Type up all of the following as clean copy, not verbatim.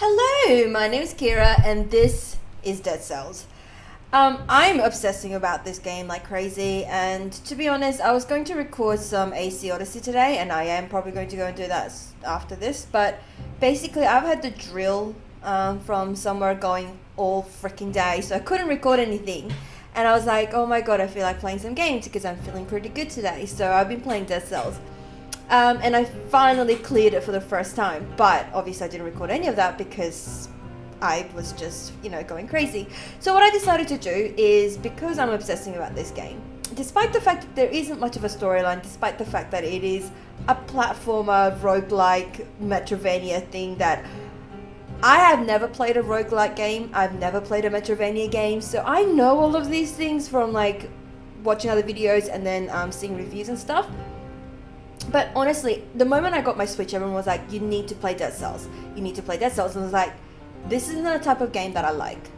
Hello, my name is Kira and this is Dead Cells. I'm obsessing about this game like crazy, and to be honest, I was going to record some AC Odyssey today, and I am probably going to go and do that after this, but basically I've had the drill from somewhere going all freaking day, so I couldn't record anything, and I was like, oh my god, I feel like playing some games because I'm feeling pretty good today, so I've been playing Dead Cells. And I finally cleared it for the first time, but obviously I didn't record any of that because I was just, going crazy. So what I decided to do is, because I'm obsessing about this game, despite the fact that there isn't much of a storyline, despite the fact that it is a platformer, roguelike, Metroidvania thing that I have never played a roguelike game, I've never played a Metroidvania game, so I know all of these things from like watching other videos and then seeing reviews and stuff. But honestly, the moment I got my Switch, everyone was like, you need to play Dead Cells. You need to play Dead Cells. And I was like, this isn't the type of game that I like.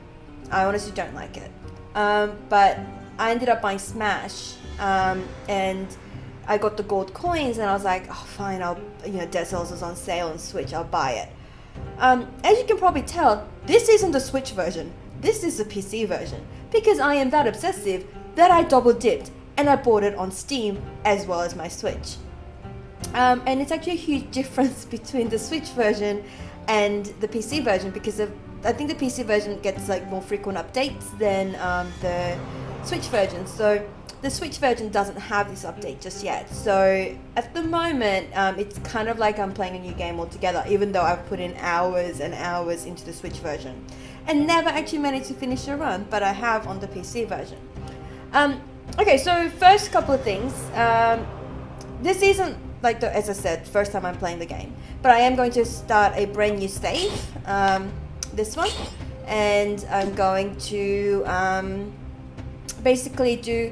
I honestly don't like it. But I ended up buying Smash. And I got the gold coins and I was like, oh fine, Dead Cells was on sale on Switch, I'll buy it. As you can probably tell, this isn't the Switch version. This is the PC version. Because I am that obsessive that I double dipped and I bought it on Steam as well as my Switch. And it's actually a huge difference between the Switch version and the PC version, because I think the PC version gets like more frequent updates than the Switch version. So the Switch version doesn't have this update just yet. So at the moment, it's kind of like I'm playing a new game altogether, even though I've put in hours and hours into the Switch version and never actually managed to finish a run, but I have on the PC version. Okay, so first couple of things. This isn't, as I said, first time I'm playing the game, but I am going to start a brand new save, this one, and I'm going to basically do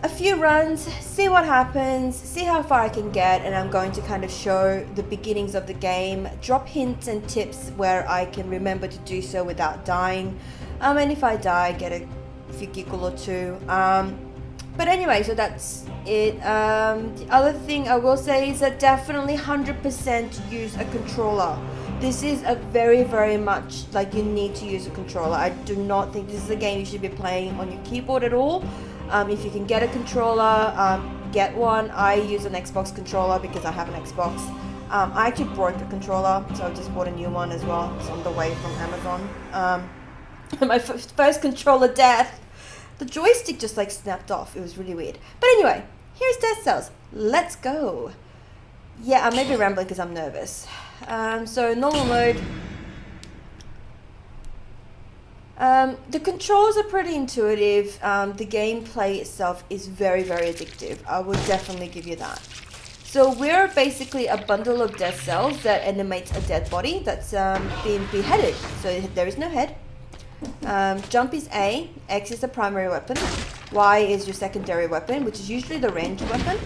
a few runs, see what happens, see how far I can get, and I'm going to kind of show the beginnings of the game, drop hints and tips where I can remember to do so without dying, and if I die, get a few giggle or two. But anyway, so that's it. The other thing I will say is that definitely 100% use a controller. This is a very, very much like you need to use a controller. I do not think this is a game you should be playing on your keyboard at all. If you can get a controller, get one. I use an Xbox controller because I have an Xbox. I actually broke the controller, so I just bought a new one as well. It's on the way from Amazon. My first controller death. The joystick just snapped off. It was really weird. But anyway, here's Dead Cells. Let's go. Yeah, I may be rambling because I'm nervous. So normal mode. The controls are pretty intuitive. The gameplay itself is very, very addictive. I would definitely give you that. So we're basically a bundle of dead cells that animates a dead body that's been beheaded. So there is no head. Jump is A, X is the primary weapon, Y is your secondary weapon, which is usually the ranged weapon.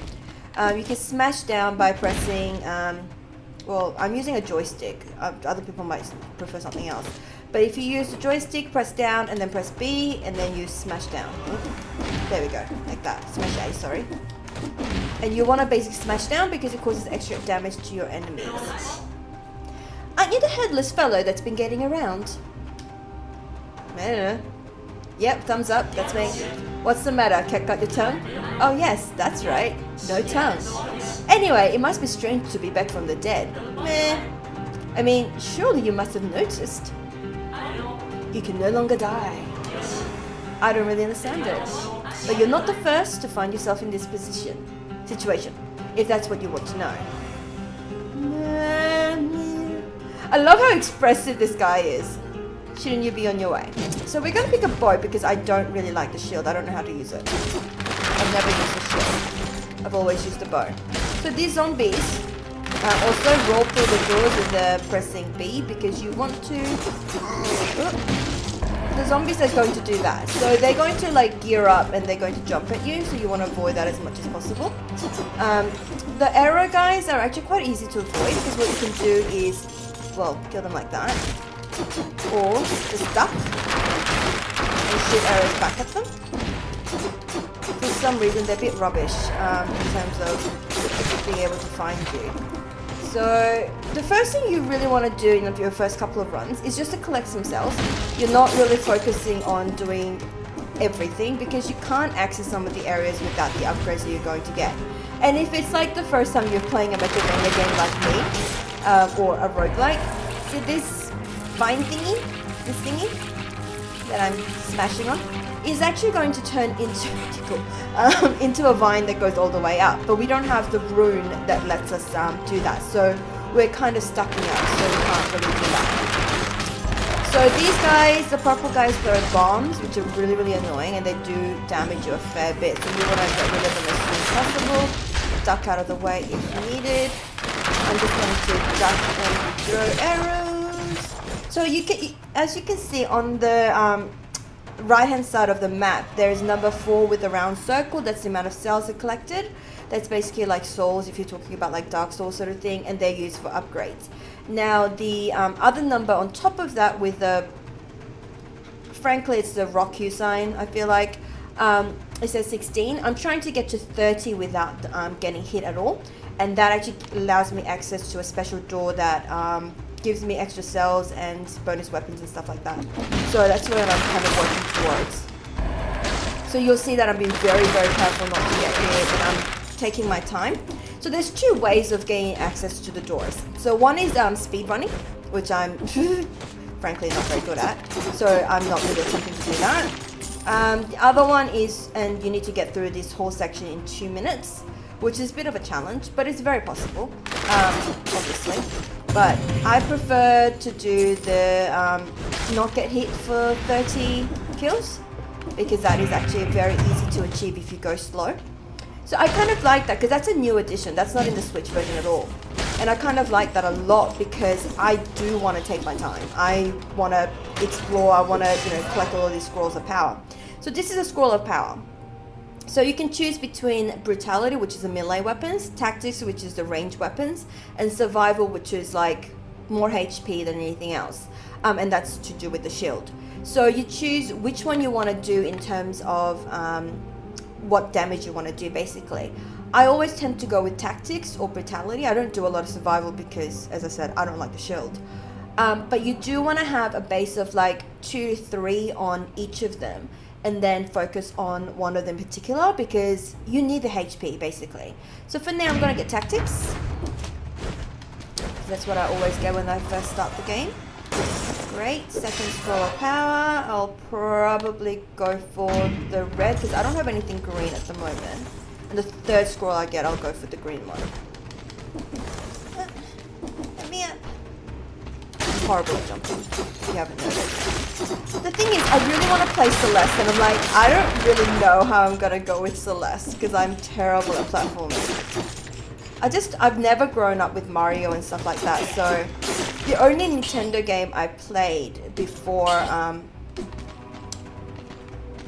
You can smash down by pressing, well, I'm using a joystick, other people might prefer something else. But if you use the joystick, press down and then press B and then you smash down. There we go, like that, smash A, sorry. And you want to basically smash down because it causes extra damage to your enemies. Aren't you the headless fellow that's been getting around? I don't know. Yep, thumbs up, that's me. What's the matter, cat got your tongue? Oh yes, that's right, no tongue. Anyway, it must be strange to be back from the dead. Meh. I mean, surely you must have noticed. You can no longer die. I don't really understand it. But you're not the first to find yourself in this situation, if that's what you want to know. I love how expressive this guy is. Shouldn't you be on your way? So we're going to pick a bow because I don't really like the shield. I don't know how to use it. I've never used the shield. I've always used the bow. So these zombies also roll through the doors with pressing B because you want to... The zombies are going to do that. So they're going to gear up and they're going to jump at you. So you want to avoid that as much as possible. The arrow guys are actually quite easy to avoid because what you can do is, well, kill them like that. Or just duck and shoot arrows back at them. For some reason they're a bit rubbish in terms of being able to find you. So the first thing you really want to do in your first couple of runs is just to collect some cells. You're not really focusing on doing everything because you can't access some of the areas without the upgrades that you're going to get. And if it's like the first time you're playing a Metroidvania game like me, or a roguelike, see this vine thingy, this thingy that I'm smashing on, is actually going to turn into a vine that goes all the way up. But we don't have the rune that lets us do that. So we're kind of stuck in it, so we can't really do that. So these guys, the purple guys, throw bombs, which are really, really annoying, and they do damage you a fair bit. So we want to get rid of them as soon as possible. Duck out of the way if needed. I'm just going to duck and throw arrows. So you can, as you can see on the right hand side of the map, there's number 4 with a round circle. That's the amount of cells it collected. That's basically like souls if you're talking about like Dark Souls sort of thing, and they're used for upgrades. Now the other number on top of that with the, frankly it's the rock Q sign, I feel like, it says 16. I'm trying to get to 30 without getting hit at all, and that actually allows me access to a special door that gives me extra cells and bonus weapons and stuff like that. So that's what I'm kind of working towards. So you'll see that I'm being very, very careful not to get hit, and I'm taking my time. So there's 2 ways of gaining access to the doors. So one is speed running, which I'm frankly not very good at. So I'm not really attempting to do that. The other one is, and you need to get through this whole section in 2 minutes, which is a bit of a challenge, but it's very possible, obviously. But I prefer to do the not get hit for 30 kills, because that is actually very easy to achieve if you go slow. So I kind of like that because that's a new addition. That's not in the Switch version at all. And I kind of like that a lot because I do want to take my time. I want to explore. I want to, collect all of these scrolls of power. So this is a scroll of power. So you can choose between brutality, which is the melee weapons, tactics, which is the ranged weapons, and survival, which is like more HP than anything else. And that's to do with the shield. So you choose which one you want to do in terms of what damage you want to do, basically. I always tend to go with tactics or brutality. I don't do a lot of survival because, as I said, I don't like the shield. But you do want to have a base of like 2 to 3 on each of them, and then focus on one of them in particular because you need the HP basically. So for now I'm going to get tactics. That's what I always get when I first start the game. Great. Second scroll of power. I'll probably go for the red because I don't have anything green at the moment. And the third scroll I get, I'll go for the green one. Let me up. I'm horrible at jumping, if you haven't noticed. The thing is, I really want to play Celeste, and I'm like, I don't really know how I'm going to go with Celeste because I'm terrible at platforming. I've never grown up with Mario and stuff like that, so the only Nintendo game I played before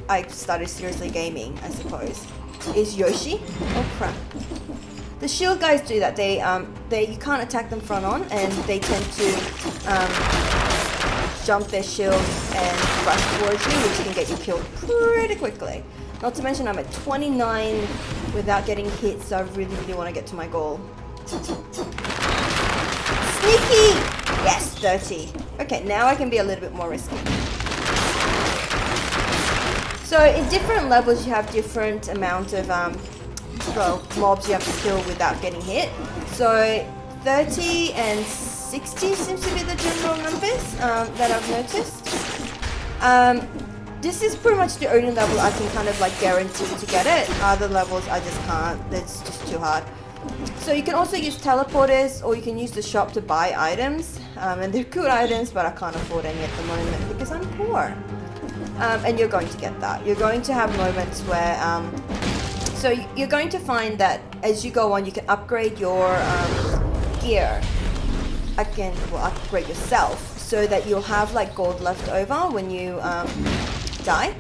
I started seriously gaming, I suppose, is Yoshi. Oh crap. The shield guys do that. They you can't attack them front on, and they tend to jump their shield and rush towards you, which can get you killed pretty quickly. Not to mention I'm at 29 without getting hit, so I really, really want to get to my goal. Sneaky! Yes, 30. Okay, now I can be a little bit more risky. So in different levels you have different amount of mobs you have to kill without getting hit. So 30 and 60 seems to be the general numbers that I've noticed. This is pretty much the only level I can kind of like guarantee to get it. Other levels I just can't. It's just too hard. So you can also use teleporters, or you can use the shop to buy items. And they're good items, but I can't afford any at the moment because I'm poor. And you're going to get that. You're going to have moments where... so you're going to find that as you go on, you can upgrade your gear. Upgrade yourself so that you'll have like gold left over when you die.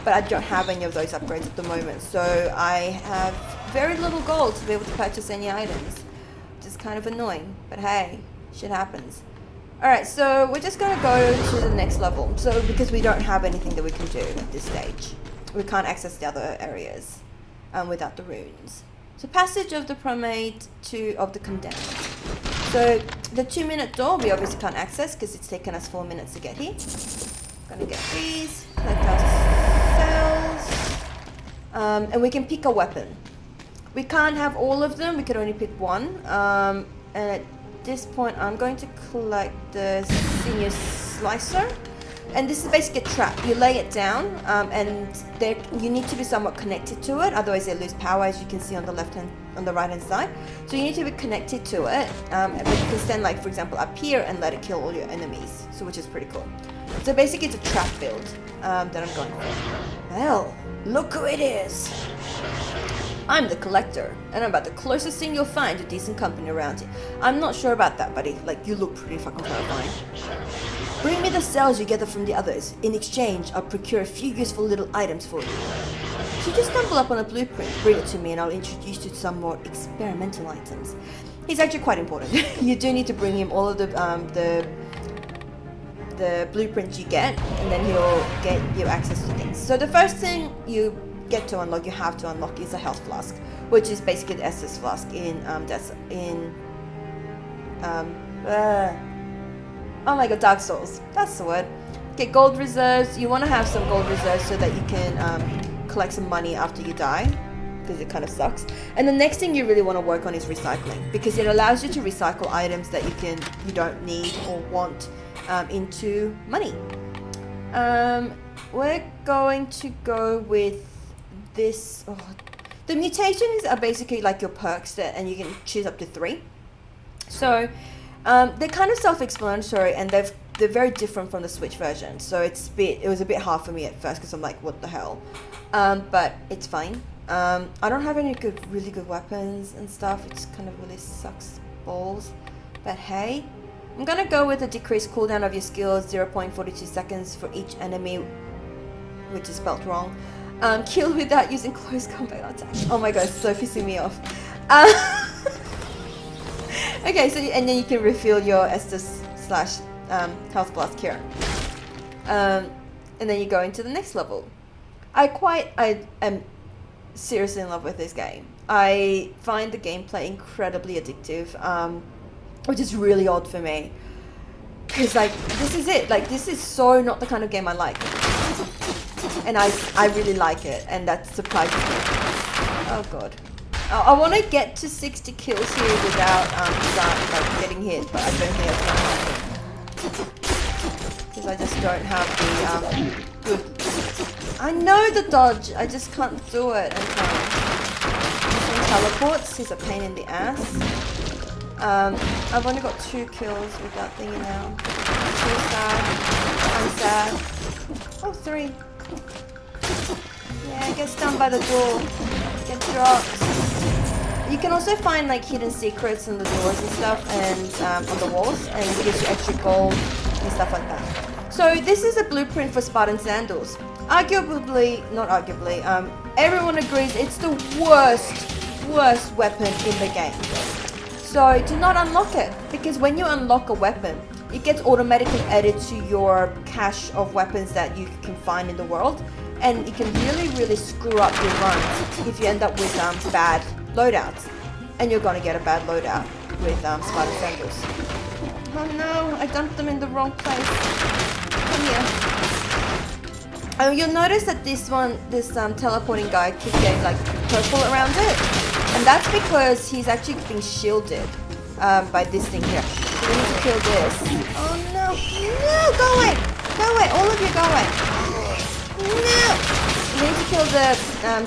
But I don't have any of those upgrades at the moment, so I have very little gold to be able to purchase any items, which is kind of annoying, but hey, shit happens. Alright, so we're just going to go to the next level, so because we don't have anything that we can do at this stage. We can't access the other areas without the runes. So passage of the Promenade of the Condemned. So the 2-minute door we obviously can't access because it's taken us 4 minutes to get here. Gonna get these, collect our cells, and we can pick a weapon. We can't have all of them, we can only pick one. And at this point I'm going to collect the senior slicer. And this is basically a trap. You lay it down, and you need to be somewhat connected to it, otherwise they lose power, as you can see on the right hand side. So you need to be connected to it, but you can stand, like, for example, up here and let it kill all your enemies, so which is pretty cool. So basically it's a trap build that I'm going for. Well, look who it is. I'm the collector, and I'm about the closest thing you'll find to decent company around here. I'm not sure about that, buddy. Like, you look pretty fucking terrifying. Bring me the cells you gather from the others. In exchange, I'll procure a few useful little items for you. So you just stumble up on a blueprint, bring it to me, and I'll introduce you to some more experimental items. He's actually quite important. You do need to bring him all of the blueprints you get, and then he'll get you access to things. So the first thing you have to unlock is a health flask, which is basically the Estus flask oh my god, Dark Souls. That's the word. Get gold reserves. You want to have some gold reserves so that you can collect some money after you die, because it kind of sucks. And the next thing you really want to work on is recycling, because it allows you to recycle items that you don't need or want into money. We're going to go with this. The mutations are basically like your perks and you can choose up to 3. So they're kind of self-explanatory, and they're very different from the Switch version. So it was a bit hard for me at first because I'm like, what the hell? But it's fine. I don't have any really good weapons and stuff. It just kind of really sucks balls. But hey, I'm gonna go with a decreased cooldown of your skills, 0.42 seconds for each enemy, which is spelled wrong. Killed without using close combat attack. Oh my god, it's so pissing me off. Okay, so and then you can refill your Estus / health flask here. And then you go into the next level. I am seriously in love with this game. I find the gameplay incredibly addictive, which is really odd for me. Because, like, this is it. Like, this is so not the kind of game I like. And I really like it, and that surprises me. Oh god. I want to get to 60 kills here without getting hit, but I don't think that's going to happen. Because I just don't have the good... I know the dodge, I just can't do it in time. This one teleports, he's a pain in the ass. I've only got 2 kills with that thingy now. So sad. I'm sad. Oh, 3. Yeah, get stunned by the door. Get dropped. You can also find like hidden secrets in the doors and stuff, and on the walls, and it gives you extra gold and stuff like that. So this is a blueprint for Spartan Sandals. Not arguably, everyone agrees it's the worst weapon in the game. So do not unlock it, because when you unlock a weapon, it gets automatically added to your cache of weapons that you can find in the world, and it can really screw up your runs if you end up with bad loadouts, and you're gonna get a bad loadout with Spartan Sandals. Oh no, I dumped them in the wrong place. Come here. You'll notice that this teleporting guy keeps getting like purple around it, and that's because he's actually being shielded by this thing here. So we need to kill this. Oh no, no, go away, all of you go away. No. You need to kill the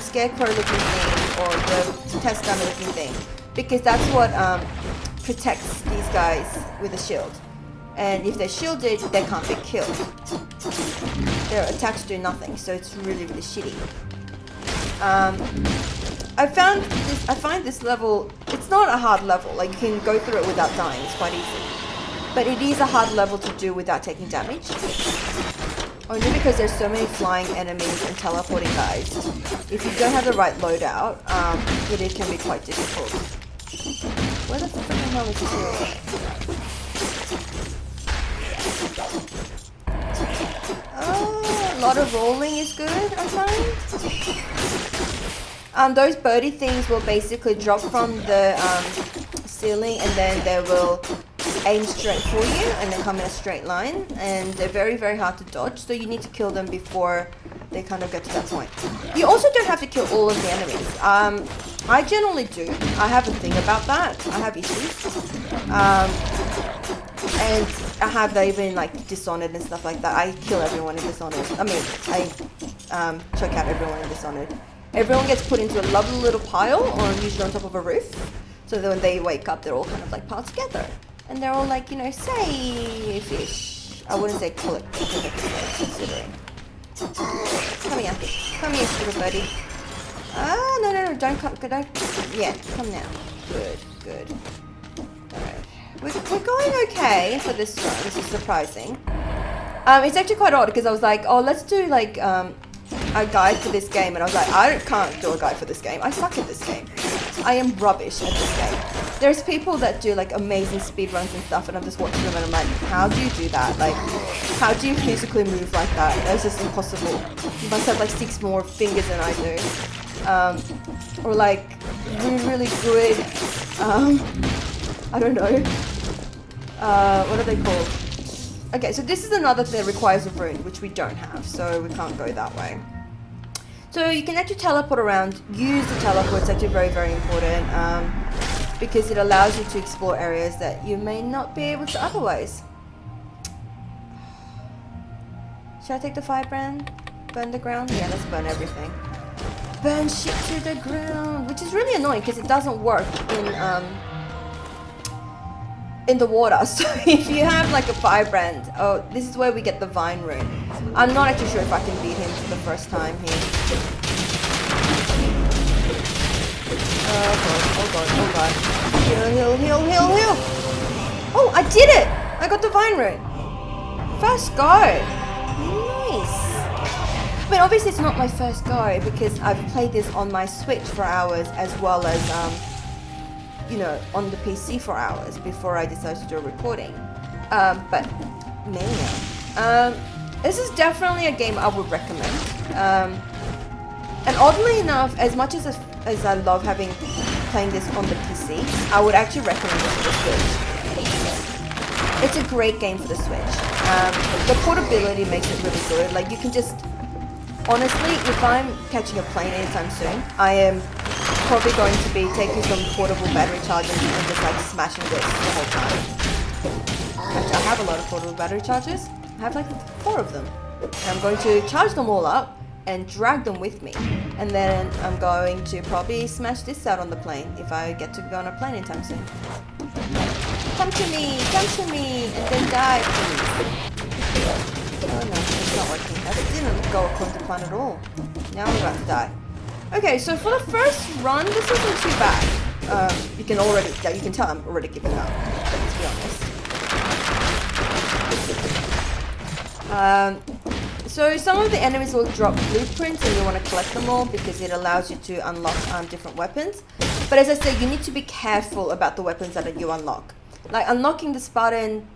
scarecrow looking thing, or the test dummy looking thing, because that's what protects these guys with a shield. And if they're shielded, they can't be killed. Their attacks do nothing, so it's really shitty. I find this level, it's not a hard level, like you can go through it without dying, it's quite easy. But it is a hard level to do without taking damage. Only because there's so many flying enemies and teleporting guys. If you don't have the right loadout, it can be quite difficult. Where the freaking hell is this? Oh, a lot of rolling is good, I find. Those birdie things will basically drop from the ceiling, and then they will aim straight for you and then come in a straight line, and they're very, very hard to dodge, so you need to kill them before they kind of get to that point. You also don't have to kill all of the enemies. I generally do. I have a thing about that. I have issues. And I have even like Dishonored and stuff like that. I kill everyone in Dishonored. I mean, I check out everyone in Dishonored. Everyone gets put into a lovely little pile, or usually on top of a roof. So that when they wake up, they're all kind of like piled together. And they're all like, you know, safe-ish. I wouldn't say collect, considering. Come here. Come here, stupid buddy. Ah, no, don't come, yeah, come now. Good. Alright. We're going okay for this one, which is surprising. It's actually quite odd, because I was like, oh, let's do like, a guide for this game, and I was like, I can't do a guide for this game. I suck at this game. I am rubbish at this game. There's people that do like amazing speedruns and stuff, and I'm just watching them and I'm like, how do you do that? Like, how do you physically move like that? That's just impossible. You must have like 6 more fingers than I do. Or like, really good, I don't know. What are they called? Okay, so this is another thing that requires a rune, which we don't have, so we can't go that way. So you can actually teleport around. Use the teleport. It's actually very, very important, because it allows you to explore areas that you may not be able to otherwise. Should I take the firebrand? Burn the ground? Yeah, let's burn everything. Burn shit to the ground, which is really annoying because it doesn't work in the water. So if you have like a firebrand, oh, this is where we get the vine rune. I'm not actually sure if I can beat him for the first time here. Oh god. Heal. Oh, I did it! I got the vine rune. First go. Nice. I mean, obviously it's not my first go because I've played this on my Switch for hours, as well as you know, on the PC for hours before I decided to do a recording. But man, this is definitely a game I would recommend. And oddly enough, as much as I love playing this on the PC, I would actually recommend this for the Switch. It's a great game for the Switch. The portability makes it really good. Like, you can just, honestly, if I'm catching a plane anytime soon, I am probably going to be taking some portable battery chargers and just like smashing this the whole time. Actually, I have a lot of portable battery chargers. I have like 4 of them. And I'm going to charge them all up and drag them with me. And then I'm going to probably smash this out on the plane if I get to go on a plane anytime soon. Come to me, and then die, please. Oh no, it's not working. That didn't go according to plan at all. Now I'm about to die. Okay, so for the first run, this isn't too bad. You can tell I'm already giving up, to be honest. So some of the enemies will drop blueprints and you want to collect them all because it allows you to unlock different weapons. But as I said, you need to be careful about the weapons that you unlock. Like unlocking the Spartan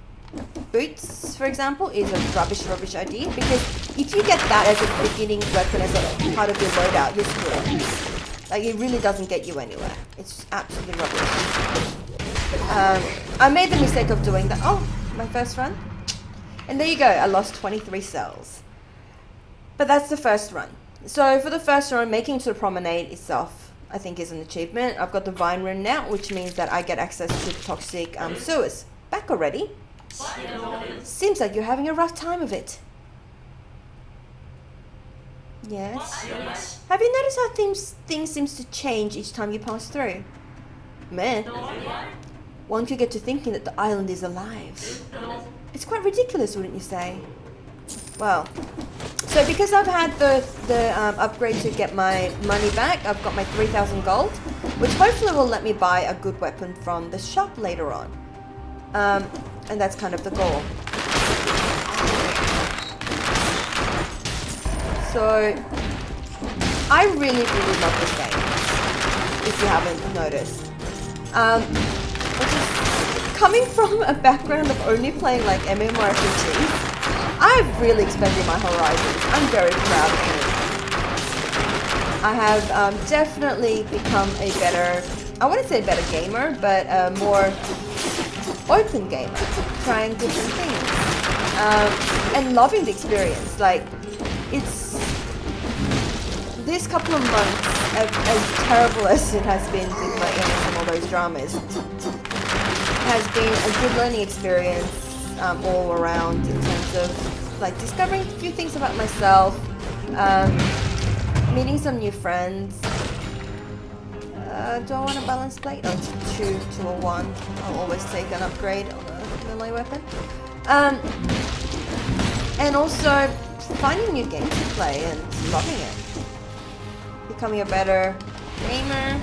boots, for example, is a rubbish idea, because if you get that as a beginning weapon, as a part of your loadout, you're screwed. Like, it really doesn't get you anywhere. It's absolutely rubbish. I made the mistake of doing that. Oh, my first run. And there you go, I lost 23 cells. But that's the first run. So for the first run, making to the promenade itself, I think, is an achievement. I've got the vine rune now, which means that I get access to the toxic sewers. Back already? Seems like you're having a rough time of it. Yes? Have you noticed how things seems to change each time you pass through? Man, one could get to thinking that the island is alive. It's quite ridiculous, wouldn't you say? Well, so because I've had the upgrade to get my money back, I've got my 3,000 gold, which hopefully will let me buy a good weapon from the shop later on. And that's kind of the goal. So, I really love this game, if you haven't noticed. Coming from a background of only playing like MMORPGs, I've really expanded my horizons. I'm very proud of it. I have definitely become a better I wouldn't say a better gamer, but a more open gamer, trying different things, and loving the experience. Like, it's this couple of months, as terrible as it has been with my illness and all those dramas, has been a good learning experience all around in terms of like discovering a few things about myself, meeting some new friends. Do I want a balance plate? Oh, it's 2 or 1. I'll always take an upgrade on a melee weapon. And also finding new games to play and loving it. Becoming a better gamer,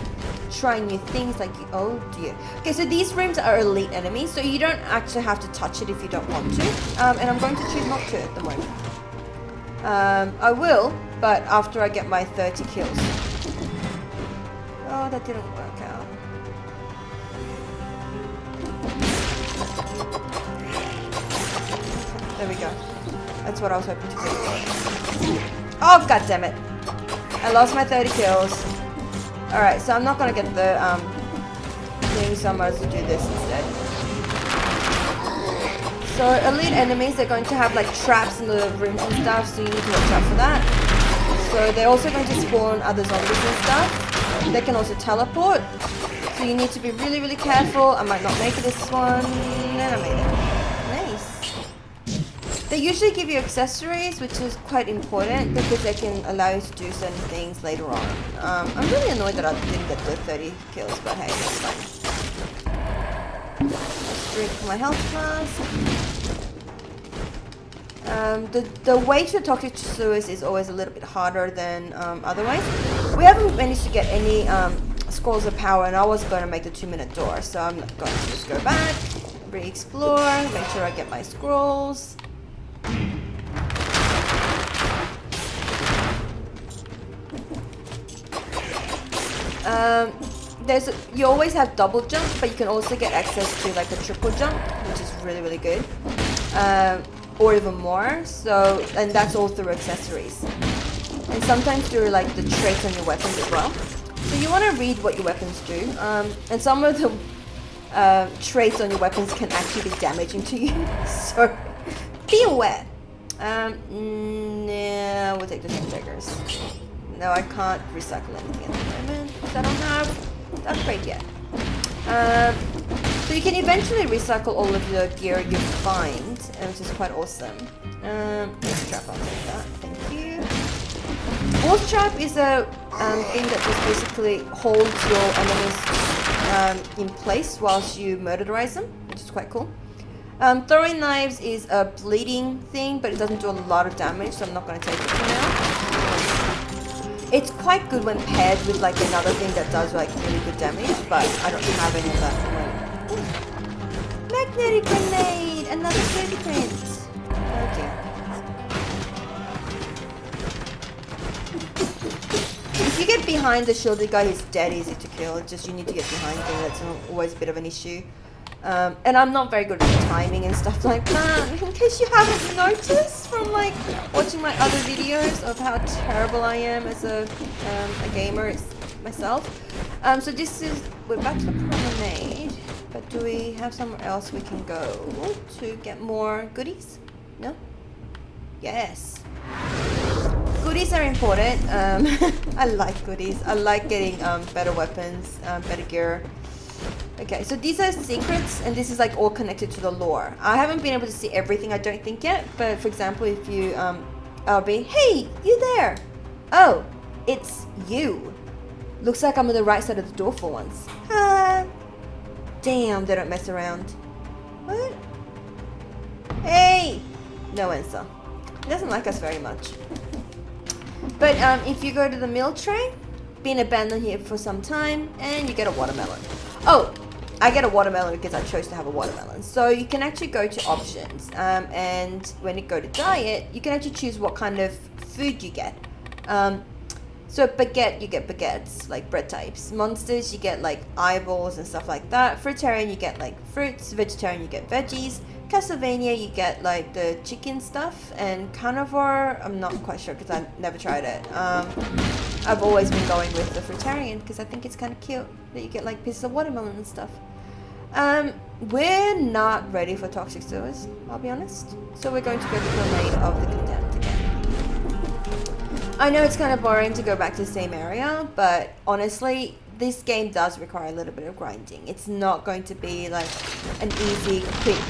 trying new things like, oh dear. Okay, so these rooms are elite enemies, so you don't actually have to touch it if you don't want to. And I'm going to choose not to at the moment. I will, but after I get my 30 kills. Oh, that didn't work out. There we go. That's what I was hoping to do. Oh, god damn it. I lost my 30 kills. Alright, so I'm not gonna get the thing, so I might as well do this instead. So elite enemies, they're going to have like traps in the rooms and stuff, so you need to watch out for that. So they're also going to spawn other zombies and stuff. They can also teleport, so you need to be really, really careful. I might not make this one, and I made it. Nice. They usually give you accessories, which is quite important because they can allow you to do certain things later on. I'm really annoyed that I didn't get the 30 kills, but hey, that's fine. Let's drink my health flask. The way to Toxic Sewers is always a little bit harder than otherwise. We haven't managed to get any scrolls of power, and I was going to make the 2-minute door, so I'm going to just go back, re-explore, make sure I get my scrolls. You always have double jump, but you can also get access to like a triple jump, which is really, really good. Or even more, so, and that's all through accessories. And sometimes through like the traits on your weapons as well. So you want to read what your weapons do, and some of the traits on your weapons can actually be damaging to you, so be aware. No, we'll take the two daggers. No, I can't recycle anything at the moment, because I don't have that crate yet. So you can eventually recycle all of the gear you find, which is quite awesome. Force trap, I'll take that, thank you. Force trap is a thing that just basically holds your enemies in place whilst you murderize them, which is quite cool. Throwing knives is a bleeding thing, but it doesn't do a lot of damage, so I'm not going to take it for now. It's quite good when paired with like another thing that does like really good damage, but I don't have any of that at the moment. Magnetic grenade! Another fingerprint! Oh dear. If you get behind the shielded guy, he's dead easy to kill. It's just you need to get behind him. That's always a bit of an issue. And I'm not very good at timing and stuff like that. In case you haven't noticed from like watching my other videos of how terrible I am as a gamer myself. So this is, we're back to the promenade. But do we have somewhere else we can go to get more goodies? No? Yes. Goodies are important. I like goodies. I like getting better weapons, better gear. Okay, so these are secrets, and this is like all connected to the lore. I haven't been able to see everything, I don't think yet, but for example, if you, I'll be, hey, you there? Oh, it's you. Looks like I'm on the right side of the door for once. Damn, they don't mess around. What? Hey! No answer. He doesn't like us very much. But if you go to the mill tray, been abandoned here for some time, and you get a watermelon. Oh, I get a watermelon because I chose to have a watermelon. So you can actually go to options, and when you go to diet, you can actually choose what kind of food you get. So baguette, you get baguettes, like bread types. Monsters, you get like eyeballs and stuff like that. Fruitarian, you get like fruits. Vegetarian, you get veggies. Castlevania, you get like the chicken stuff. And carnivore, I'm not quite sure because I never tried it. I've always been going with the fruitarian because I think it's kind of cute that you get like pieces of watermelon and stuff. We're not ready for toxic sewers, I'll be honest. So we're going to go to the domain of the condemned again. I know it's kind of boring to go back to the same area, but honestly, this game does require a little bit of grinding. It's not going to be like an easy, quick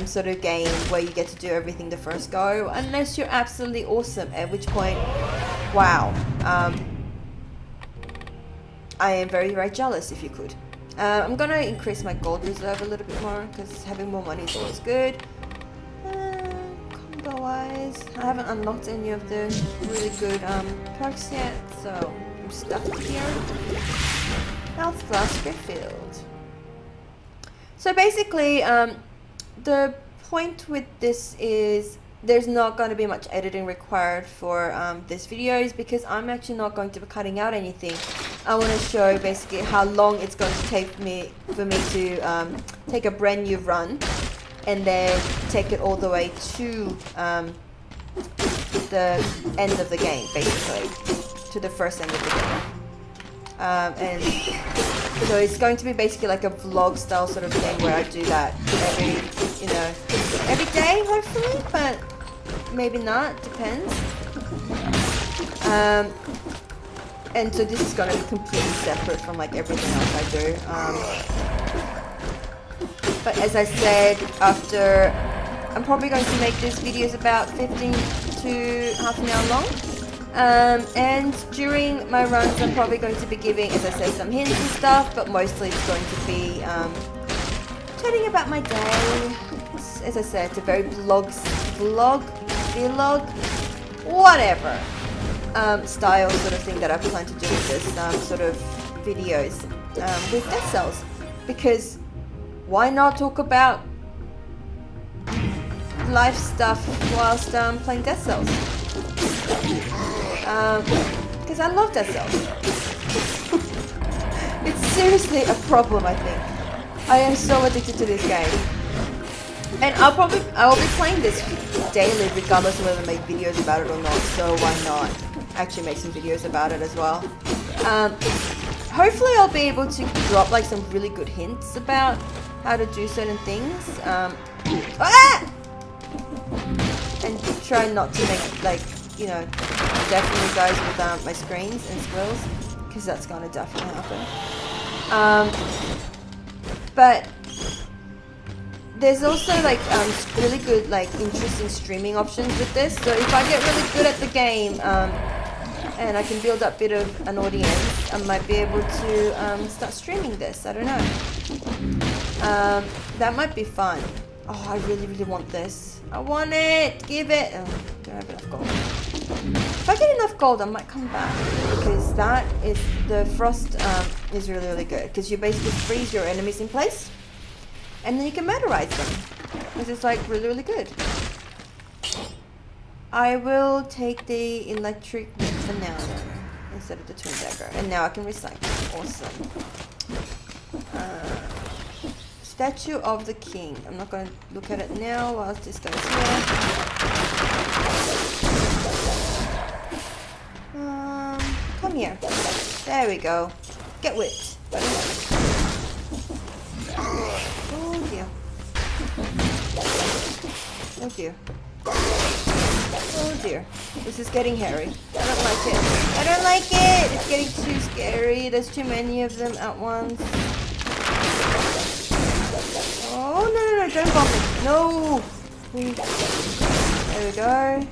sort of game where you get to do everything the first go, unless you're absolutely awesome, at which point, wow. I am very, very jealous if you could. I'm gonna increase my gold reserve a little bit more because having more money is always good. Combo wise, I haven't unlocked any of the really good perks yet, so I'm stuck here. Health flask refilled. So basically, the point with this is there's not going to be much editing required for this videos because I'm actually not going to be cutting out anything. I want to show basically how long it's going to take for me to take a brand new run and then take it all the way to the end of the game, basically, to the first end of the game. And so it's going to be basically like a vlog style sort of thing where I do that every day hopefully, but maybe not, depends. And so this is going to be completely separate from like everything else I do. But as I said, after I'm probably going to make these videos about 15 to half an hour long. And during my runs, I'm probably going to be giving, as I said, some hints and stuff, but mostly it's going to be chatting about my day. As I said, it's a very vlog, whatever style sort of thing that I plan to do with this sort of videos with Dead Cells. Because why not talk about life stuff whilst playing Dead Cells? Because I love Dead Cells. It's seriously a problem, I think. I am so addicted to this game. And I will be playing this daily regardless of whether I make videos about it or not, so why not actually make some videos about it as well. Hopefully I'll be able to drop like some really good hints about how to do certain things. And try not to make like, definitely guys with my screens and squirrels, because that's gonna definitely happen. But there's also like really good like interesting streaming options with this. So if I get really good at the game and I can build up a bit of an audience, I might be able to start streaming this. I don't know. That might be fun. Oh, I really, really want this. I want it. Give it. Oh, don't have enough gold. If I get enough gold, I might come back, because that is the frost is really, really good, because you basically freeze your enemies in place and then you can murderize them, which is like really, really good. I will take the electric for now instead of the twin dagger, and now I can recycle. Awesome. Statue of the King. I'm not going to look at it now whilst this goes here. Come here. There we go. Get whipped. Oh dear. Oh dear. Oh dear. This is getting hairy. I don't like it. I don't like it! It's getting too scary. There's too many of them at once. Oh, no, don't bomb me. No! There we go.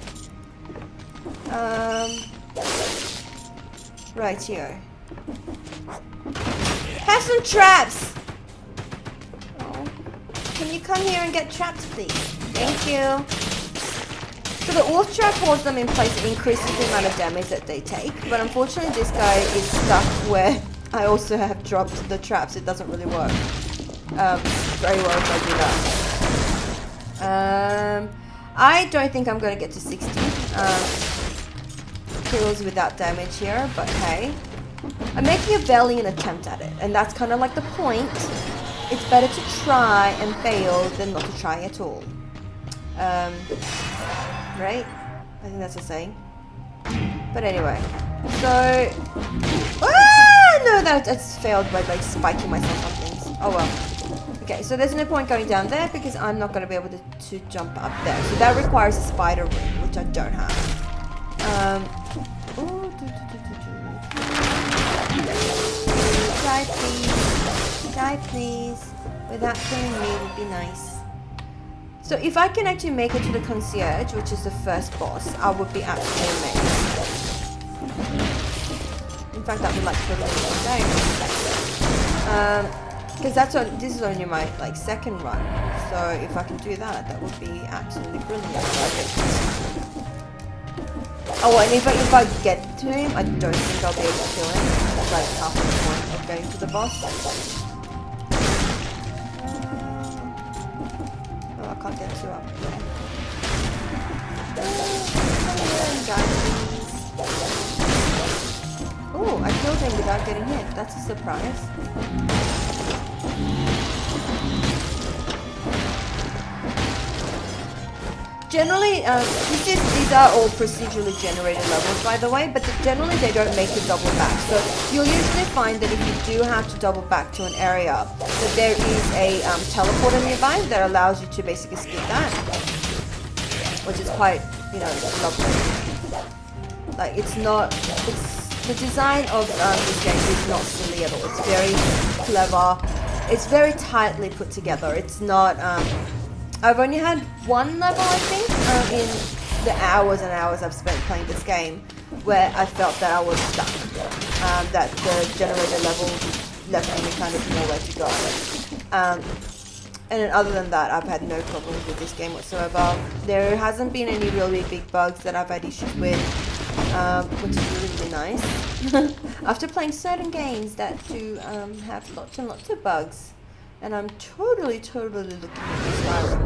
Right here. Have some traps! Oh. Can you come here and get trapped, please? Thank you. So the Wolf Trap holds them in place and increases the amount of damage that they take. But unfortunately this guy is stuck where I also have dropped the traps. It doesn't really work very well if I do that. I don't think I'm going to get to 60 kills without damage here, but hey. I'm making a valiant attempt at it, and that's kind of like the point. It's better to try and fail than not to try at all. Right? I think that's a saying. But anyway, So, no, that's failed by like spiking myself on things. Oh well. Okay, so there's no point going down there because I'm not going to be able to jump up there. So that requires a spider ring, which I don't have. Die please. Die please. Without killing me would be nice. So if I can actually make it to the concierge, which is the first boss, I would be absolutely amazed. In fact, that would like totally because this is only my like second run. So if I can do that, that would be absolutely brilliant. Oh, and if I get to him, I don't think I'll be able to kill him. That's like half the point of getting to the boss. Oh, I can't get too up. Oh, I killed him without getting hit. That's a surprise. Generally, these are all procedurally generated levels, by the way, but generally they don't make you double back. So you'll usually find that if you do have to double back to an area, that there is a teleporter nearby that allows you to basically skip that, which is quite, lovely. Like, the design of this game is not silly at all. It's very clever. It's very tightly put together. It's not, I've only had one level, I think, in the hours and hours I've spent playing this game, where I felt that I was stuck. That the generator level left me kind of nowhere to go. And then other than that, I've had no problems with this game whatsoever. There hasn't been any really big bugs that I've had issues with, which is really, really nice. After playing certain games that do have lots and lots of bugs. And I'm totally looking at Skyrim.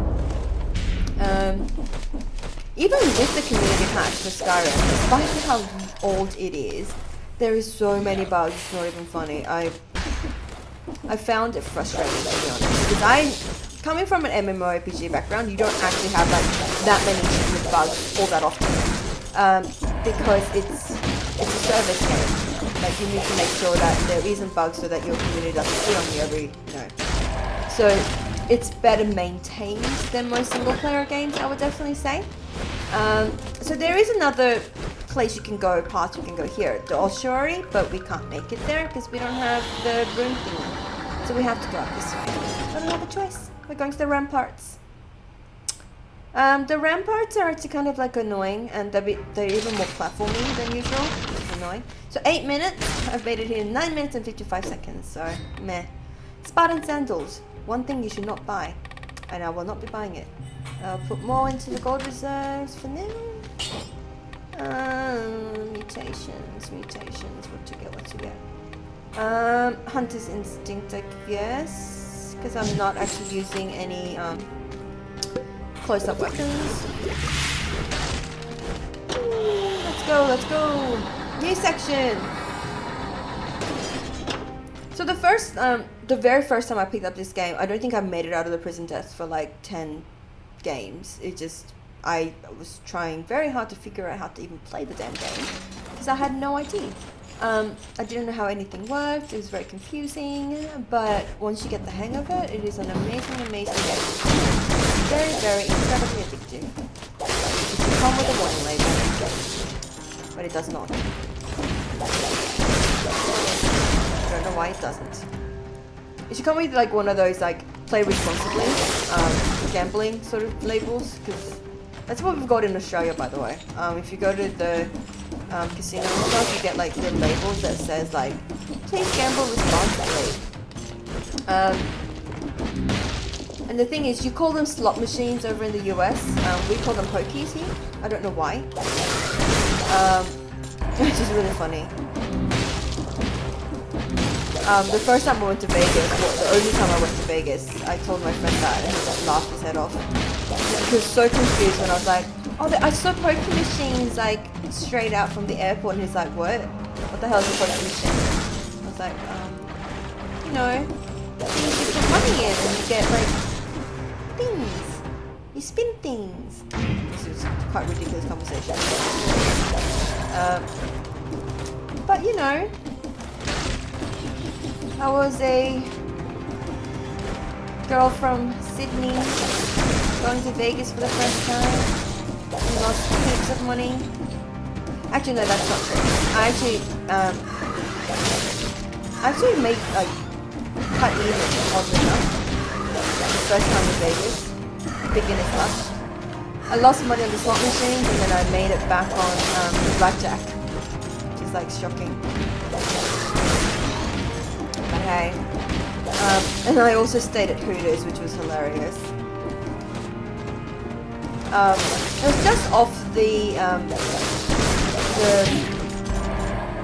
Even with the community patch for Skyrim, despite how old it is, there is so many bugs, it's not even funny. I found it frustrating, to be honest. Because coming from an MMORPG background, you don't actually have like that many issues with bugs all that often. Because it's a service game. Like, you need to make sure that there isn't bugs so that your community doesn't sit on you every, So it's better maintained than most single player games, I would definitely say. So there is another place you can go, path you can go here, the ossuary, but we can't make it there because we don't have the room thingy. So we have to go up this way. I don't have a choice. We're going to the ramparts. The ramparts are actually kind of like annoying, and they're even more platformy than usual, which is annoying. So 8 minutes, I've made it here in 9 minutes and 55 seconds, so meh. Spartan sandals, one thing you should not buy, and I will not be buying it. I'll put more into the gold reserves for now. Mutations, what to get? Hunter's instinct, I guess, because I'm not actually using any close-up weapons. Ooh, let's go! New section! So the very first time I picked up this game, I don't think I made it out of the prison death for like 10 games. I was trying very hard to figure out how to even play the damn game, because I had no idea. I didn't know how anything worked, it was very confusing, but once you get the hang of it, it is an amazing game. Very, very incredibly addictive. It should come with a warning label, but it does not. I don't know why it doesn't. It should come with like one of those like play responsibly, gambling sort of labels, because that's what we've got in Australia, by the way. If you go to the casino and stuff, you get like little labels that says like, please gamble responsibly. And the thing is, you call them slot machines over in the US. We call them pokies here. I don't know why. Which is really funny. The first time I went to Vegas, the only time I went to Vegas, I told my friend that, and he just laughed his head off. He was so confused when I was like, oh, I saw poker machines like straight out from the airport, and he's like, what? What the hell is a poker machine? I was like, things you put money in, and you get like things. You spin things. This is quite a ridiculous conversation. But you know, I was a girl from Sydney going to Vegas for the first time and lost heaps of money. Actually, no, that's not true. I actually made like cut even, oddly enough. The first time in Vegas, beginner's luck. I lost money on the slot machines and then I made it back on the blackjack, which is like shocking. But hey, and I also stayed at Hooters, which was hilarious. It was just off the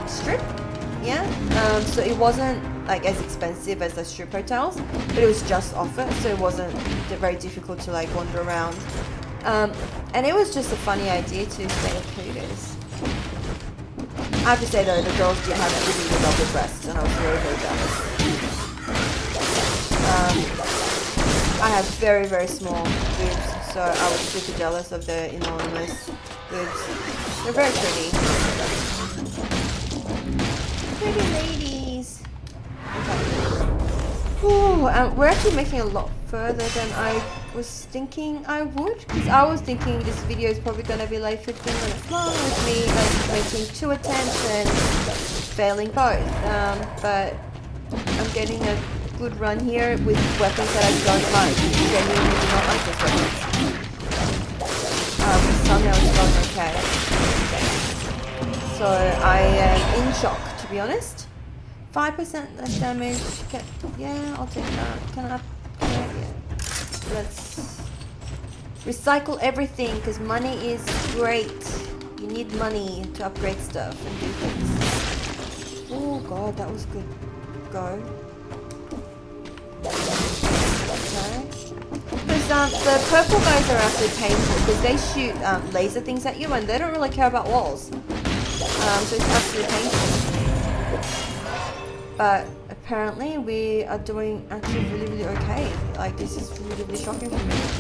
strip, yeah. So it wasn't like as expensive as the strip hotels, but it was just off it, so it wasn't very difficult to like wander around. And it was just a funny idea to stay at Hooters. I have to say though, the girls did have really lovely breasts, and I was very, very jealous. I have very, very small boobs, so I was super jealous of their enormous boobs. They're very pretty. Pretty ladies. Okay. Ooh, we're actually making a lot further than I was thinking I would, because I was thinking this video is probably going to be like 15 minutes long with me like making 2 attempts and failing both. But I'm getting a good run here with weapons that I don't like. Genuinely do not like this weapon. Somehow it's going okay. So I am in shock, to be honest. 5% less damage. Yeah, I'll take that. Yeah. Let's recycle everything, because money is great. You need money to upgrade stuff and do things. Oh god, that was a good go. Okay. Because the purple guys are actually painful because they shoot laser things at you and they don't really care about walls. So it's absolutely painful. But apparently we are doing actually really, really okay. Like this is really, really shocking for me right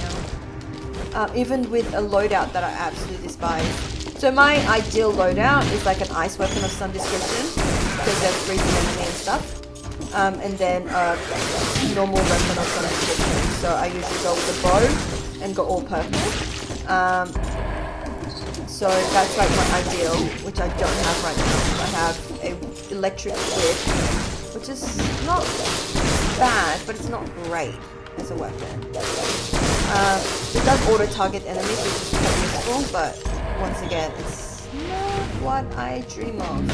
now. Even with a loadout that I absolutely despise. So my ideal loadout is like an ice weapon of some description because they're freezing enemy and stuff. And then a normal weapon of some description. So I usually go with a bow and go all purple. So that's like my ideal, which I don't have right now. I have a electric whip, which is not bad, but it's not great as a weapon. It does auto-target enemies, which is quite useful, but once again, it's not what I dream of.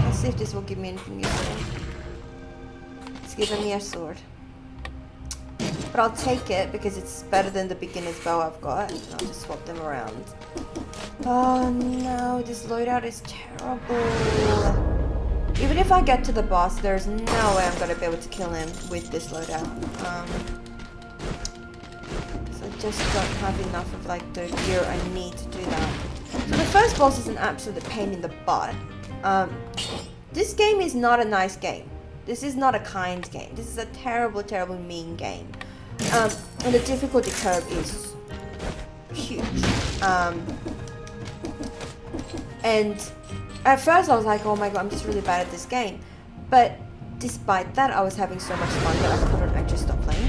Let's see if this will give me anything useful. It's giving me a sword. But I'll take it because it's better than the beginner's bow I've got. I'll just swap them around. Oh no, this loadout is terrible. Even if I get to the boss, there's no way I'm going to be able to kill him with this loadout. So I just don't have enough of like the gear I need to do that. So the first boss is an absolute pain in the butt. This game is not a nice game. This is not a kind game. This is a terrible, terrible mean game. And the difficulty curve is huge. And at first I was like, oh my god, I'm just really bad at this game. But despite that, I was having so much fun that I couldn't actually stop playing.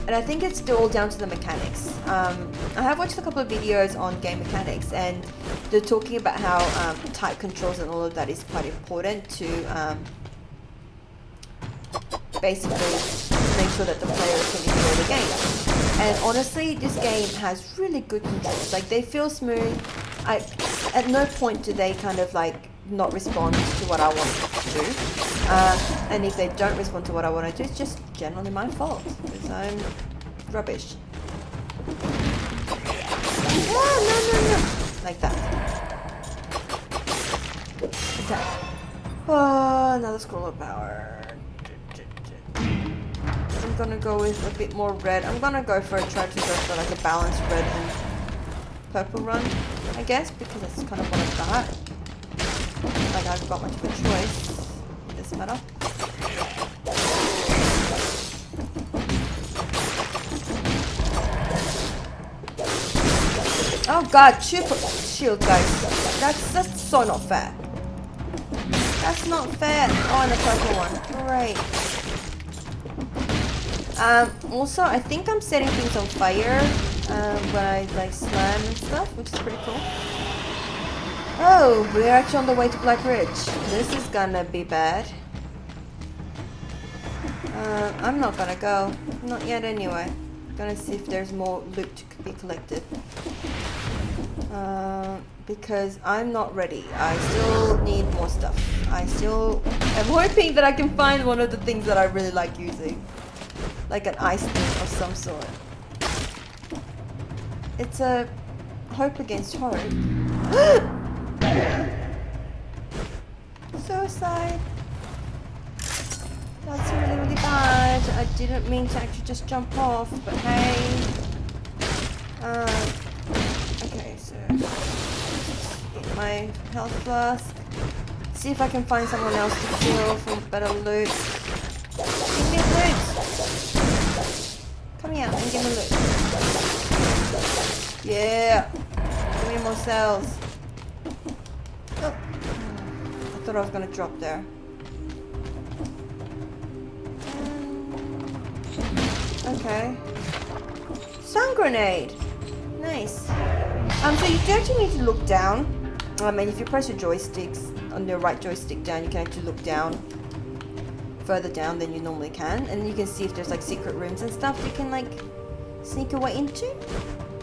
And I think it's all down to the mechanics. I have watched a couple of videos on game mechanics and they're talking about how tight controls and all of that is quite important to basically make sure that the player can enjoy the game. And honestly, this game has really good controls. Like, they feel smooth. At no point do they kind of like not respond to what I want to do. And if they don't respond to what I want to do, it's just generally my fault because I'm rubbish. Ah, no. Like that. Okay. Oh, another scroll of power. I'm gonna go with a bit more red. I'm gonna go for try to go for like a balanced red and purple run, I guess, because that's kind of what I've got. Like, I've got much of a choice in this matter. Oh god, shield guys. That's so not fair. That's not fair. Oh, and a purple one. Great. Also, I think I'm setting things on fire when I like slam and stuff, which is pretty cool. Oh, we're actually on the way to Black Ridge. This is gonna be bad. I'm not gonna go. Not yet anyway. Gonna see if there's more loot to be collected. Because I'm not ready. I still need more stuff. I still am hoping that I can find one of the things that I really like using. Like an ice thing of some sort. It's a hope against hope. Suicide. That's really, really bad. I didn't mean to actually just jump off, but hey. Okay, so get my health flask. See if I can find someone else to kill for better loot. Give me loot. Come here and give me loot. Yeah. Give me more cells. Oh. I thought I was gonna drop there. Okay. Sun grenade. Nice. So you do actually need to look down. And if you press your joysticks on your right joystick down, you can actually look down further down than you normally can, and you can see if there's like secret rooms and stuff you can like sneak your way into.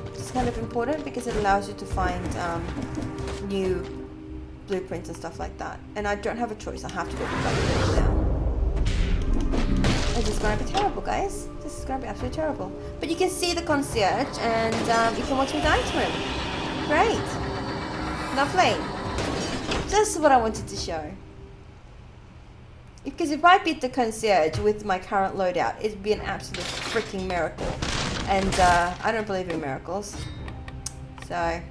It's kind of important because it allows you to find new blueprints and stuff like that. And I don't have a choice. I have to go to Black Ridge now. This is gonna be terrible, guys. This is gonna be absolutely terrible. But you can see the concierge, and you can watch me die to him. Great. Lovely. Just what I wanted to show. Because if I beat the concierge with my current loadout, it'd be an absolute freaking miracle. And I don't believe in miracles. So,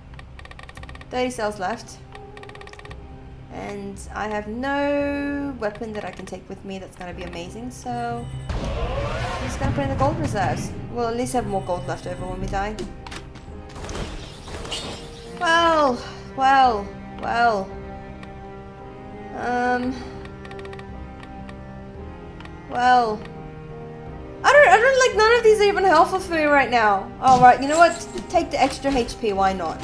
30 cells left. And I have no weapon that I can take with me that's going to be amazing, so I'm just going to put in the gold reserves. We'll at least have more gold left over when we die. Well. Well. I don't like, none of these are even helpful for me right now. Alright, you know what? Take the extra HP, why not?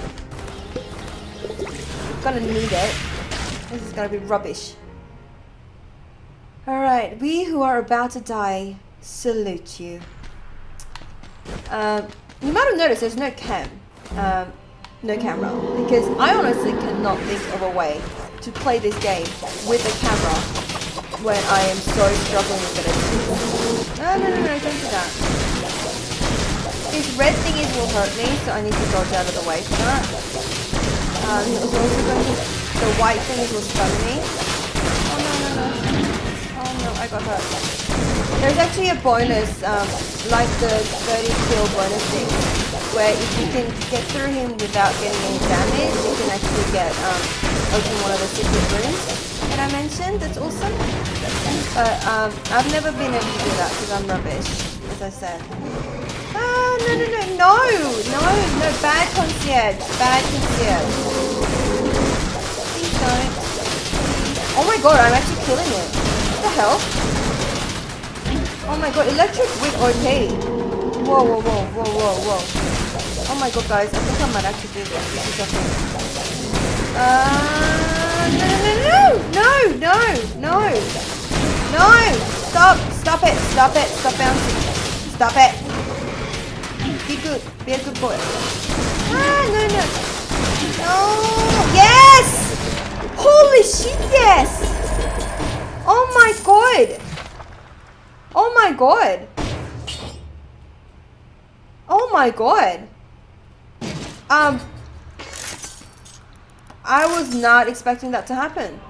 Gonna need it. This is gonna be rubbish. Alright, we who are about to die salute you. You might have noticed there's no camera, because I honestly cannot think of a way to play this game with a camera when I am so struggling with it. No, don't do that. This red thingies will hurt me, so I need to dodge out of the way for that. The white thingies will stun me. Oh no. Oh no, I got hurt. There's actually a bonus, like the 30 kill bonus thing, where if you can get through him without getting any damage, you can actually get open one of the secret rooms that I mentioned. That's awesome. But I've never been able to do that because I'm rubbish, as I said. No, bad concierge. Please don't. Oh my god, I'm actually killing it. What the hell? Oh my god, electric wig OP. Whoa. Oh my god, guys, I think I might actually do this. No! Stop it! Stop bouncing. Stop it! Be good. Be a good boy. No! Yes! Holy shit, yes! Oh my god! Oh my god! I was not expecting that to happen.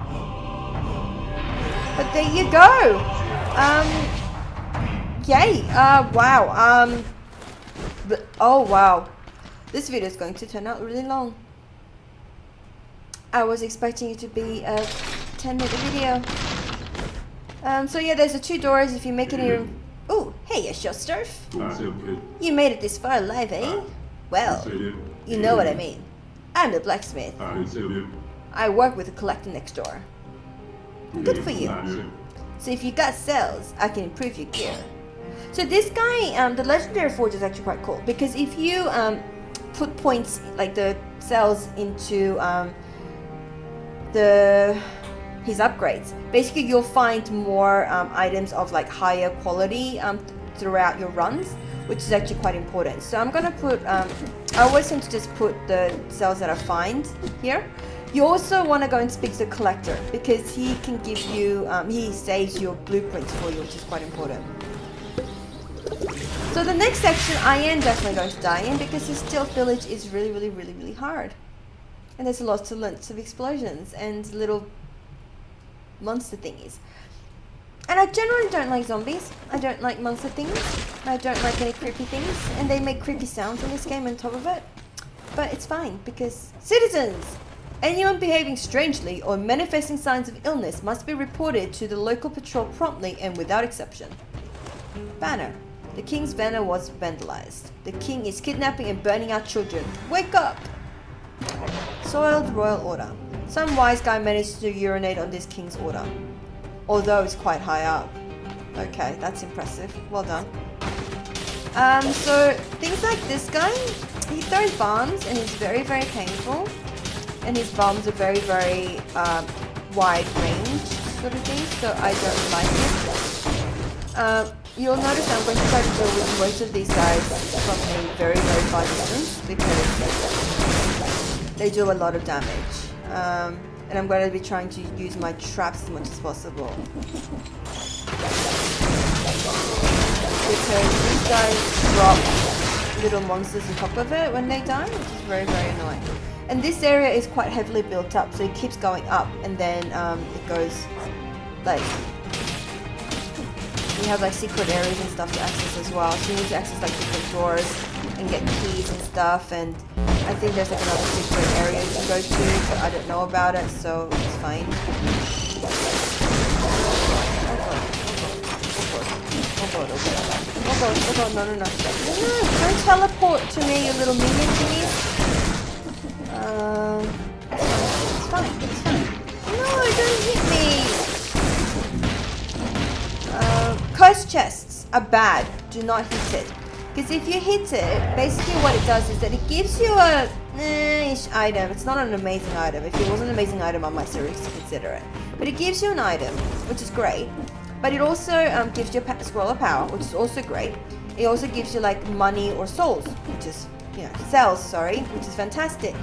But there you go. Yay. Wow. Oh wow. This video is going to turn out really long. I was expecting it to be a 10-minute video. So yeah, there's the 2 doors. If you make it in... Oh, hey, Shusterf. You made it this far alive, eh? Well, You know what I mean. I'm the blacksmith. I work with a collector next door. Good for you. So if you got cells, I can improve your gear. So this guy, the legendary forge is actually quite cool because if you put points like the cells into his upgrades, basically you'll find more items of like higher quality throughout your runs, which is actually quite important. So I'm gonna put, I always tend to just put the cells that I find here. You also want to go and speak to the collector because he can give you, he saves your blueprints for you, which is quite important. So the next section I am definitely going to die in because the stealth village is really hard. And there's lots of explosions and little monster thingies. And I generally don't like zombies. I don't like monster things. I don't like any creepy things. And they make creepy sounds in this game on top of it. But it's fine because citizens! Anyone behaving strangely or manifesting signs of illness must be reported to the local patrol promptly and without exception. Banner. The king's banner was vandalized. The king is kidnapping and burning our children. Wake up! Soiled royal order. Some wise guy managed to urinate on this king's order. Although it's quite high up. Okay, that's impressive. Well done. So things like this guy, he throws bombs and it's very painful. And his bombs are very wide range sort of thing, so I don't like it. You'll notice I'm going to try to deal with most of these guys from a very far distance because they do a lot of damage. And I'm going to be trying to use my traps as much as possible. Because these guys drop little monsters on top of it when they die, which is very annoying. And this area is quite heavily built up, so it keeps going up, and then it goes like you have like secret areas and stuff to access as well. So you need to access like different doors and get keys and stuff. And I think there's like another secret area you can go to, but I don't know about it, so it's fine. Oh god, no, don't teleport to me, you little minion thingies. It's fine. No, don't hit me! Cursed chests are bad. Do not hit it. Because if you hit it, basically what it does is that it gives you a ish item. It's not an amazing item. If it was an amazing item, I might seriously consider it. But it gives you an item, which is great. But it also gives you a scroll of power, which is also great. It also gives you like money or souls, which is, cells, sorry, which is fantastic.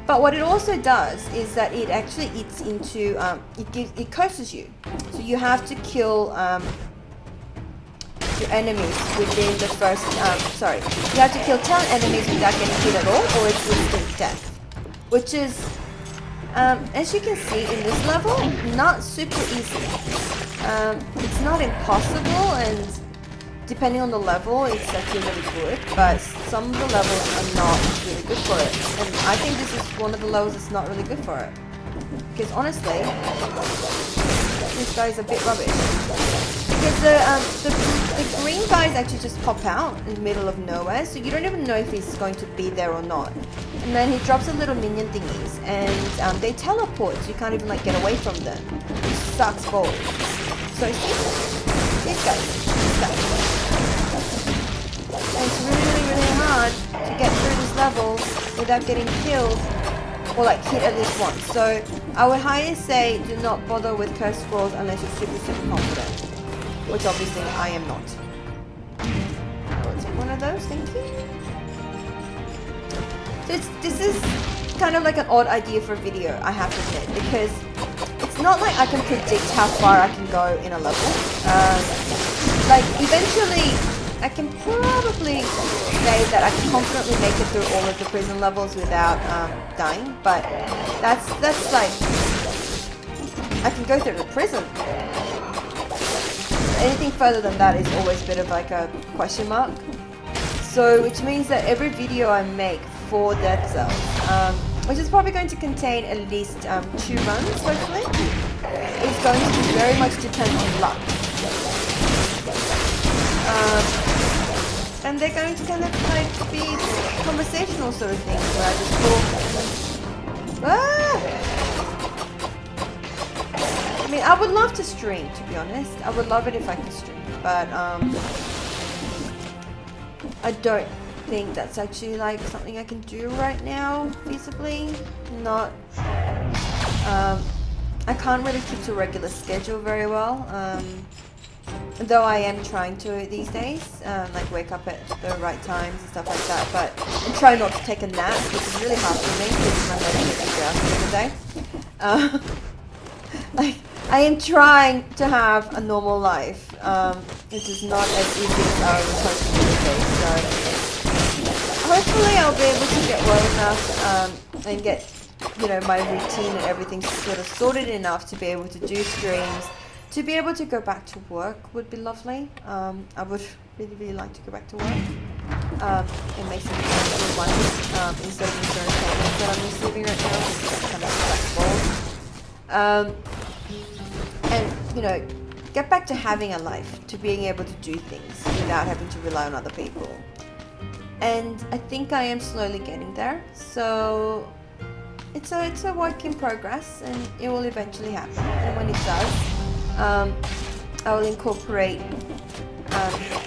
But what it also does is that it actually eats into, it curses you. So you have to kill your enemies within the first, you have to kill 10 enemies without getting hit at all, or it's instant death. Which is, as you can see in this level, not super easy. It's not impossible, and depending on the level, it's actually really good, but some of the levels are not really good for it. And I think this is one of the levels that's not really good for it. Because honestly, this guy is a bit rubbish. Because the green guys actually just pop out in the middle of nowhere, so you don't even know if he's going to be there or not. And then he drops a little minion thingies, and they teleport, so you can't even like get away from them. Which sucks balls. So these guys. And it's really hard to get through this level without getting killed or like hit at least once. So I would highly say do not bother with cursed scrolls unless you're super confident, which obviously I am not. I'll take one of those, thank you. So this is kind of like an odd idea for a video, I have to admit, because it's not like I can predict how far I can go in a level. Like eventually I can probably say that I can confidently make it through all of the prison levels without dying, but that's like, I can go through the prison. Anything further than that is always a bit of like a question mark. So, which means that every video I make for Dead Cells, which is probably going to contain at least 2 runs, hopefully, is going to be very much depend on luck. And they're going to kind of like be conversational sort of things where I just talk. Ah! I mean, I would love to stream, to be honest. I would love it if I could stream, but I don't think that's actually like something I can do right now, feasibly. Not. I can't really keep to a regular schedule very well. Though I am trying to these days, like wake up at the right times and stuff like that, but and try not to take a nap, which is really hard for me because my head is 2 hours during the day. Like, I am trying to have a normal life. It is not as easy as I was hoping it would be, so hopefully I'll be able to get well enough and get, you know, my routine and everything sort of sorted enough to be able to do streams. To be able to go back to work would be lovely. I would really like to go back to work. It makes me feel money instead of insurance payments that I'm receiving right now. It's kind of flexible. And, you know, get back to having a life, to being able to do things without having to rely on other people. And I think I am slowly getting there. So it's a work in progress, and it will eventually happen. And when it does, I will incorporate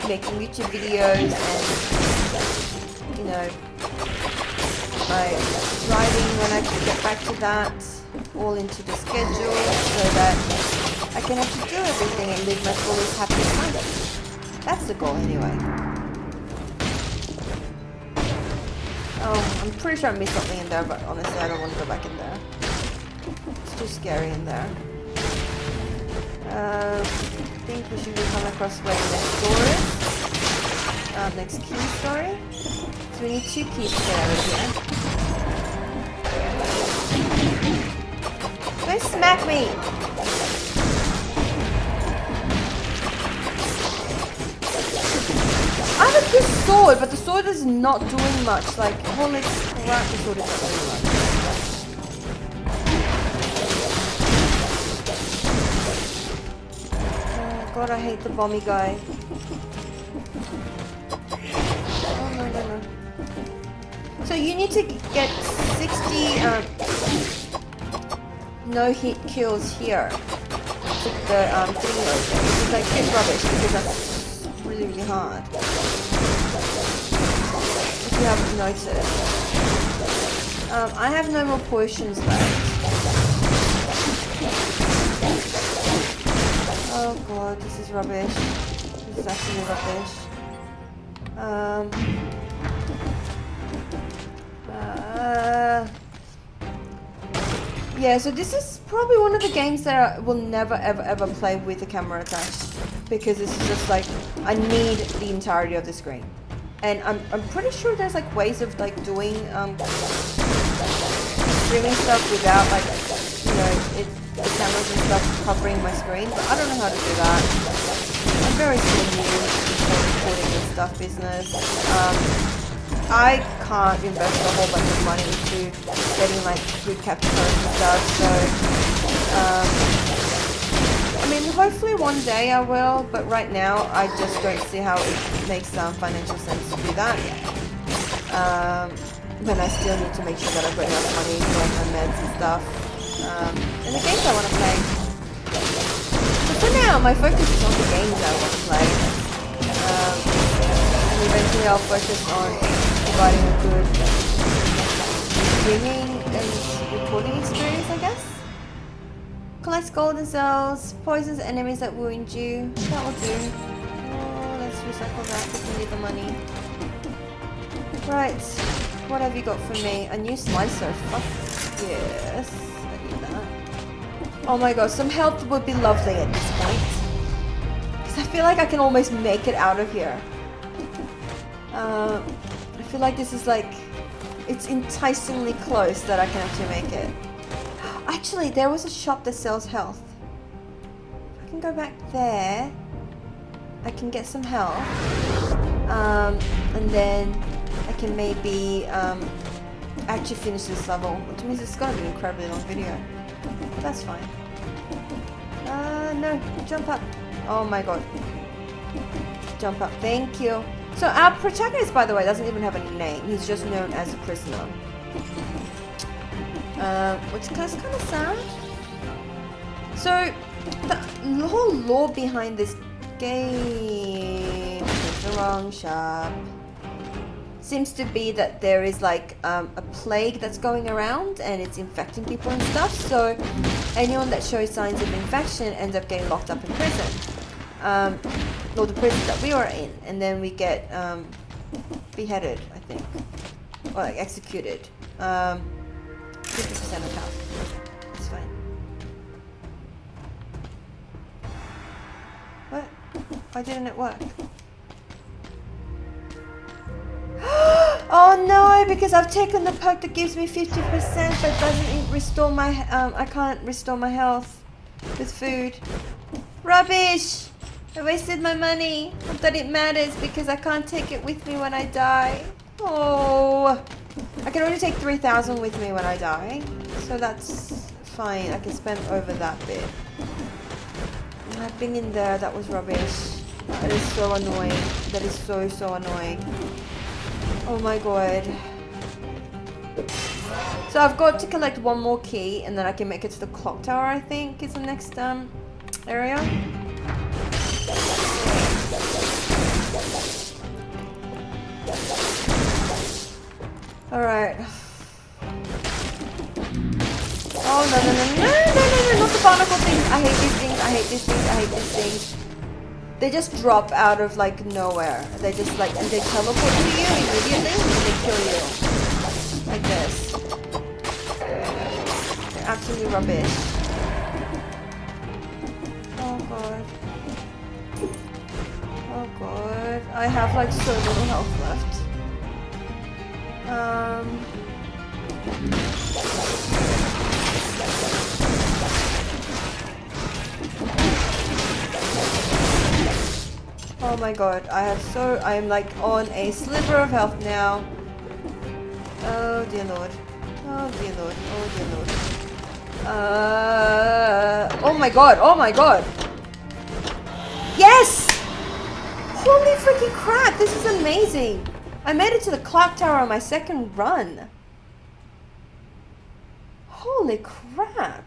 making YouTube videos and, you know, my driving when I can get back to that all into the schedule so that I can actually do everything and live my fullest happiest life. That's the goal anyway. Oh, I'm pretty sure I missed something in there, but honestly I don't want to go back in there. It's too scary in there. I think we should be coming across where the next door is. Next key, sorry. So we need 2 keys to get out of here. Don't smack me! I have a good sword, but the sword is not doing much. Like, holy crap, the sword is not doing much. God, I hate the bomby guy. Oh, no. So you need to get 60 no-hit kills here to the thing, which is like it's rubbish because that's really hard. If you haven't noticed. I have no more potions left. Oh god, this is rubbish. This is actually rubbish. Yeah, so this is probably one of the games that I will never ever play with the camera attached, because this is just like, I need the entirety of the screen. And I'm pretty sure there's like ways of like doing streaming stuff without like, you know, the cameras and stuff covering my screen, but I don't know how to do that. I'm very still new to the recording and stuff business. I can't invest a whole bunch of money into getting like good capture cards and stuff, so I mean, hopefully one day I will, but right now I just don't see how it makes financial sense to do that. When I still need to make sure that I've got enough money for my meds and stuff. And the games I want to play. But for now, my focus is on the games I want to play. And eventually I'll focus on providing a good streaming and recording experience, I guess. Collect golden cells, poisons enemies that wound you. That will do. Oh, let's recycle that because we need the money. Right, what have you got for me? A new slicer. Fuck yes. Oh my god, some health would be lovely at this point. Because I feel like I can almost make it out of here. I feel like this is like, it's enticingly close that I can actually make it. Actually, there was a shop that sells health. If I can go back there, I can get some health. And then I can maybe actually finish this level, which means it's going to be an incredibly long video. But that's fine. No, jump up. Oh my god. Jump up. Thank you. So our protagonist, by the way, doesn't even have any name. He's just known as a prisoner. Which is kind of sad. So the whole lore behind this game, the wrong shop, seems to be that there is like a plague that's going around and it's infecting people and stuff. So anyone that shows signs of infection ends up getting locked up in prison. Or the prison that we were in, and then we get beheaded, I think, or like executed. 50% of health. It's fine. What? Why didn't it work? Oh no! Because I've taken the perk that gives me 50%, but doesn't restore my. I can't restore my health with food. Rubbish! I wasted my money. Not that it matters because I can't take it with me when I die. Oh, I can only take 3,000 with me when I die, so that's fine. I can spend over that bit. I've been in there. That was rubbish. That is so annoying. That is so annoying. Oh my god. So I've got to collect one more key, and then I can make it to the clock tower. I think is the next area. Alright. Oh no, not the barnacle things. I hate these things, I hate these things, I hate these things. They just drop out of like nowhere. They just like, and they teleport to you immediately and they kill you. Like this. They're absolutely rubbish. Oh god. Oh god. I have like so little health left. Oh my god, I am like on a sliver of health now. Oh dear lord. Oh dear lord. Oh dear lord. Oh my god, oh my god. Yes! Holy freaking crap, this is amazing. I made it to the clock tower on my second run. Holy crap.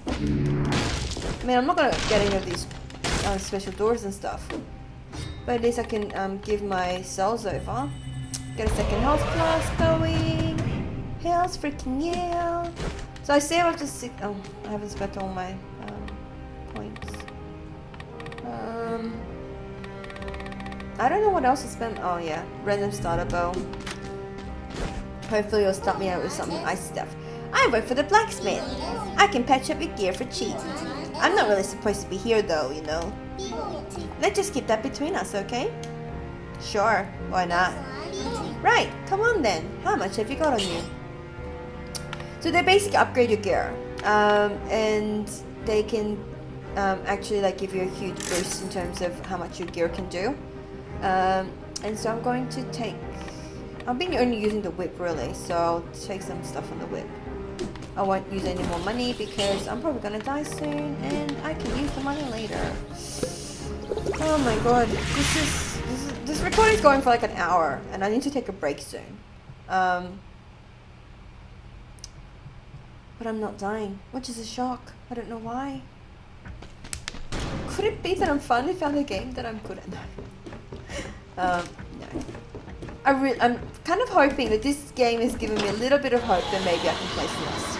I mean, I'm not gonna get any of these special doors and stuff, but at least I can give my cells over. Get a second health plus going. Hells freaking yeah. So I save up to 6. Oh, I haven't spent all my points. I don't know what else to spend. Oh yeah, random starter bow. Hopefully you'll start me out with some nice stuff. I work for the blacksmith. I can patch up your gear for cheap. I'm not really supposed to be here though, you know. Let's just keep that between us, okay? Sure, why not? Right, come on then. How much have you got on you? So they basically upgrade your gear. And they can actually like give you a huge boost in terms of how much your gear can do. And so I'm going to take... I've been only using the whip really, so I'll take some stuff on the whip. I won't use any more money because I'm probably gonna die soon and I can use the money later. Oh my god, this recording is going for like an hour and I need to take a break soon. But I'm not dying, which is a shock. I don't know why. Could it be that I'm finally found a game that I'm good at? No. I'm kind of hoping that this game has given me a little bit of hope that maybe I can play SNES.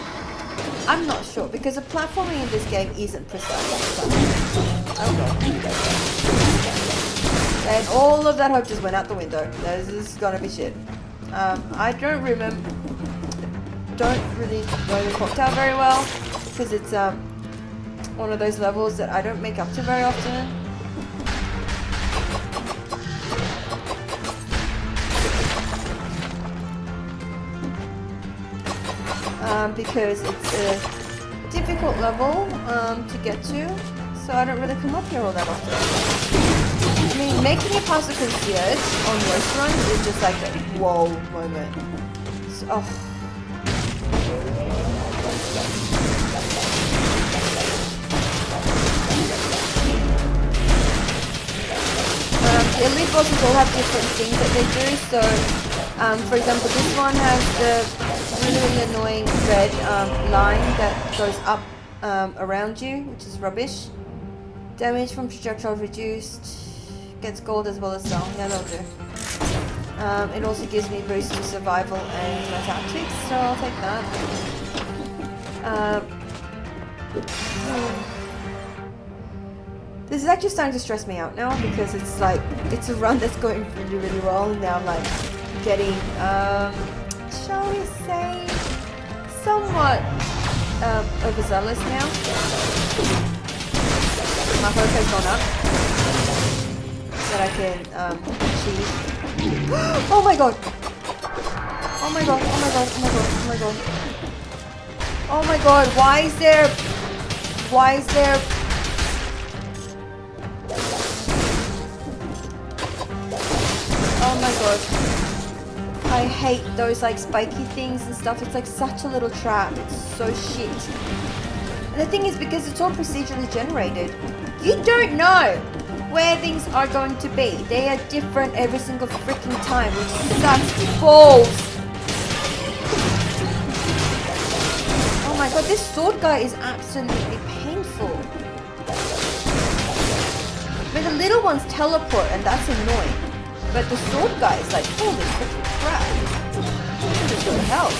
I'm not sure because the platforming in this game isn't precise. Oh god. And all of that hope just went out the window. This is gonna be shit. I don't really know the clock tower very well because it's one of those levels that I don't make up to very often. Because it's a difficult level to get to, so I don't really come up here all that often. I mean, making it past the concierge on most runs is just like a whoa moment. So, oh. The elite bosses all have different things that they do. So, for example, this one has the really annoying red line that goes up around you, which is rubbish. Damage from projectile reduced. Gets gold as well as song. Yeah, that'll do. It also gives me boost to survival and my tactics, so I'll take that. This is actually starting to stress me out now because it's like, it's a run that's going really, really well, and now I'm like getting, shall we say, somewhat overzealous now. My hope has gone up that I can achieve. Oh my god! Oh my god, oh my god, oh my god, oh my god. Oh my god, why is there... Oh my god. I hate those like spiky things and stuff. It's like such a little trap. It's so shit. And the thing is, because it's all procedurally generated, you don't know where things are going to be. They are different every single freaking time, which sucks balls. Oh my god, this sword guy is absolutely painful. But the little ones teleport, and that's annoying. But the sword guy is like, holy freaking crap. This is good help.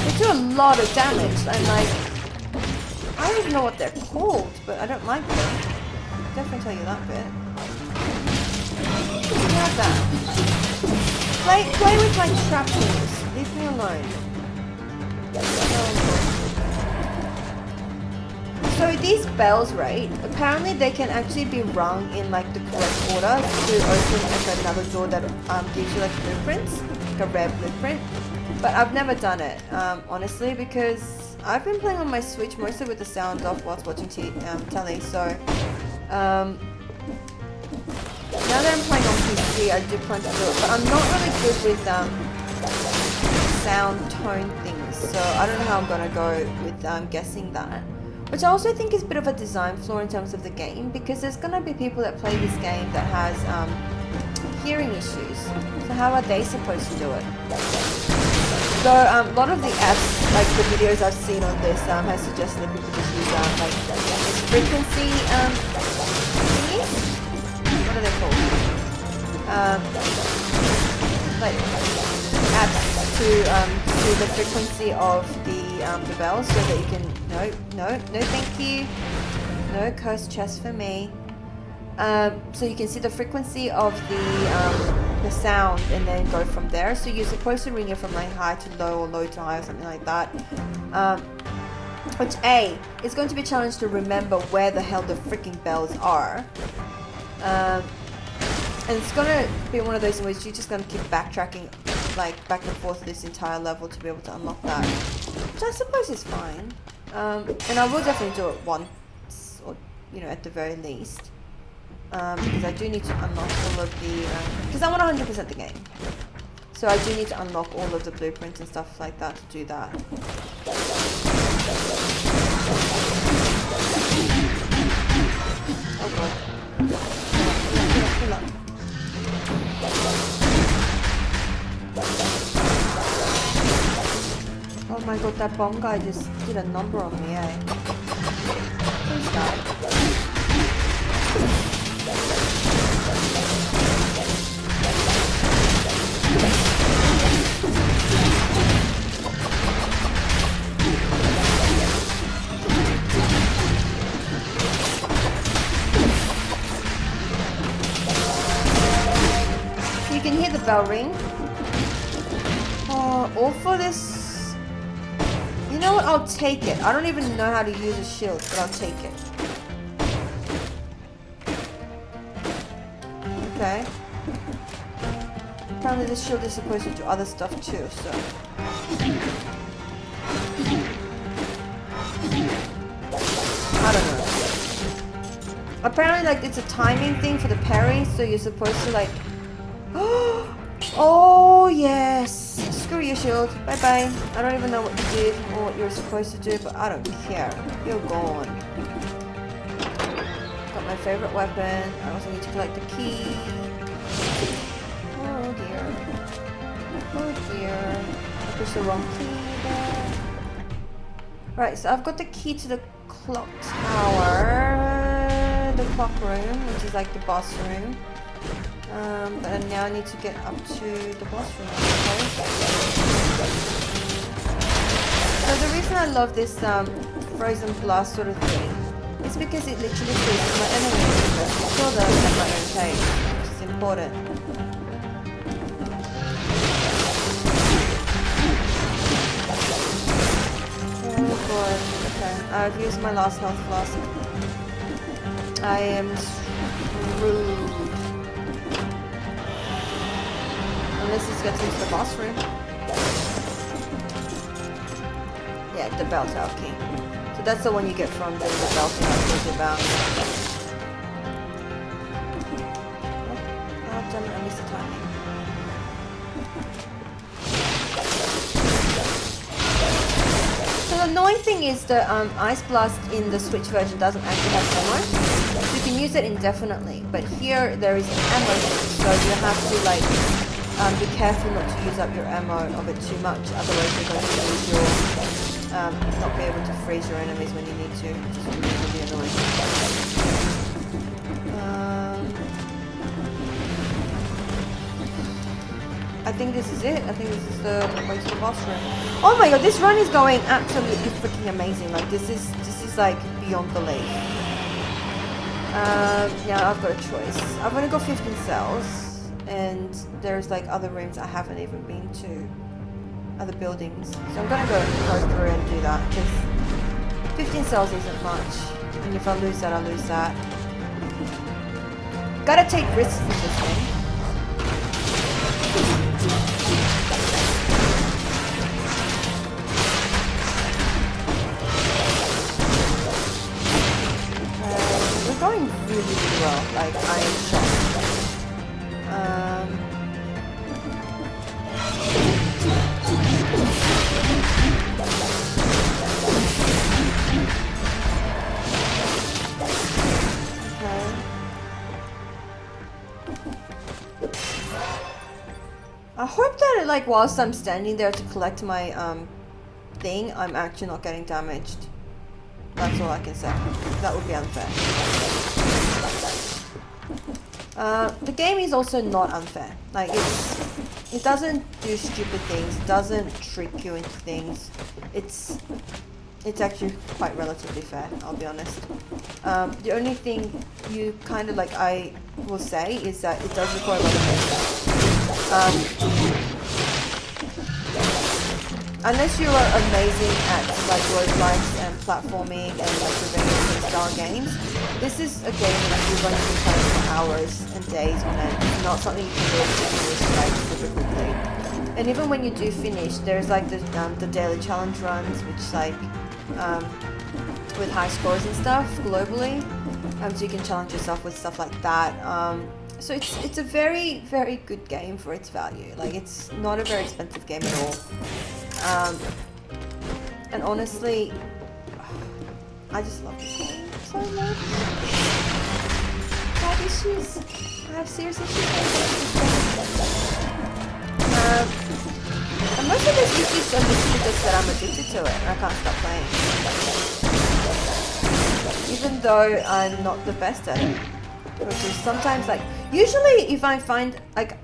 They do a lot of damage, and like, I don't even know what they're called, but I don't like them. Definitely tell you that bit. Have that. Play with my trap things. Leave me alone. So these bells, right? Apparently they can actually be rung in like the correct order to open like another door that gives you like blueprints, like a red blueprint. But I've never done it, honestly, because I've been playing on my Switch mostly with the sound off whilst watching telly. So. Now that I'm playing on PC, I do plan to do it, but I'm not really good with sound tone things, so I don't know how I'm gonna go with guessing that. Which I also think is a bit of a design flaw in terms of the game, because there's gonna be people that play this game that has hearing issues. So how are they supposed to do it? So a lot of the apps, like the videos I've seen on this, has suggested that people just use like this frequency thingies. What are they called? Like apps to the frequency of the bells, so that you can no thank you, no cursed chest for me. So you can see the frequency of the sound and then go from there. So you're supposed to ring it from like high to low or low to high or something like that. Which A, is going to be a challenge to remember where the hell the freaking bells are. And it's gonna be one of those in which you're just gonna keep backtracking like back and forth this entire level to be able to unlock that. Which I suppose is fine. And I will definitely do it once, or at the very least. Because I do need to unlock all of the... because I want 100% the game. So I do need to unlock all of the blueprints and stuff like that to do that. Oh god. Pull up. Oh my god, that bomb guy just did a number on me, eh? Please die. You can hear the bell ring. Oh, all for this. You know what? I'll take it. I don't even know how to use a shield, but I'll take it. Okay. Apparently this shield is supposed to do other stuff too, so. I don't know. Apparently like it's a timing thing for the parry, so you're supposed to like... Oh yes! Screw your shield. Bye bye. I don't even know what you did or what you were supposed to do, but I don't care. You're gone. Got my my favorite weapon. I also need to collect the key. Oh dear. Oh dear. I pushed the wrong key there. Right, so I've got the key to the clock tower. The clock room, which is like the boss room. But now I need to get up to the boss room, I suppose. So the reason I love this frozen blast sort of thing is because it literally freezes my enemies to kill them at my own pace, which is important. Oh boy, okay, I've used my last health flask. I am screwed. Unless this gets into the boss room. Yeah, the bell tower key. So that's the one you get from the bell thing I told you about. Oh damn it, I missed the timing. So the annoying thing is the Ice Blast in the Switch version doesn't actually have ammo. So you can use it indefinitely, but here there is an ammo, so you have to like be careful not to use up your ammo of it too much, otherwise you're going to lose your not be able to freeze your enemies when you need to, which is really annoying. I think this is it. I think this is the way to the boss room. Oh my god, this run is going absolutely freaking amazing. Like this is like beyond belief. Yeah, I've got a choice. I've only got 15 cells, and there's like other rooms I haven't even been to. Other buildings. So I'm gonna go through and do that because 15 cells isn't much. And if I lose that, I lose that. Gotta take risks in this game. We're going really well. Like, I am shocked. I hope that like whilst I'm standing there to collect my thing, I'm actually not getting damaged. That's all I can say. That would be unfair. The game is also not unfair. Like it doesn't do stupid things, doesn't trick you into things. It's actually quite relatively fair, I'll be honest. The only thing you kind of like I will say is that it does require a lot of patience. Unless you are amazing at like roguelikes and platforming and like revenge style games, this is a game that you're going to be playing for hours and days on end. It's not something you can really finish like super quickly. And even when you do finish, there's like the daily challenge runs, which like with high scores and stuff globally, so you can challenge yourself with stuff like that. So it's a very, very good game for its value. Like it's not a very expensive game at all. And honestly, I just love this game so much. I have issues. I have serious issues. And most of these issues are literally just that I'm addicted to it and I can't stop playing. Even though I'm not the best at it. Which is sometimes like, usually if I find like,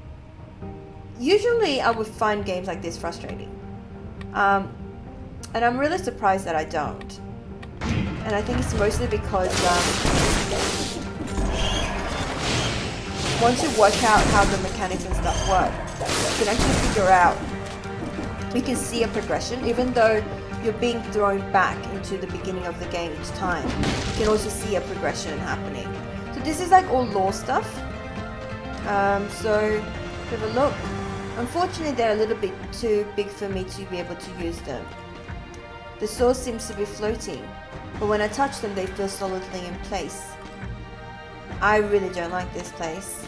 usually I would find games like this frustrating. And I'm really surprised that I don't. And I think it's mostly because once you work out how the mechanics and stuff work, you can actually figure out, you can see a progression, even though you're being thrown back into the beginning of the game each time. You can also see a progression happening. So this is like all lore stuff. So have a look. Unfortunately, they're a little bit too big for me to be able to use them. The sword seems to be floating, but when I touch them, they feel solidly in place. I really don't like this place.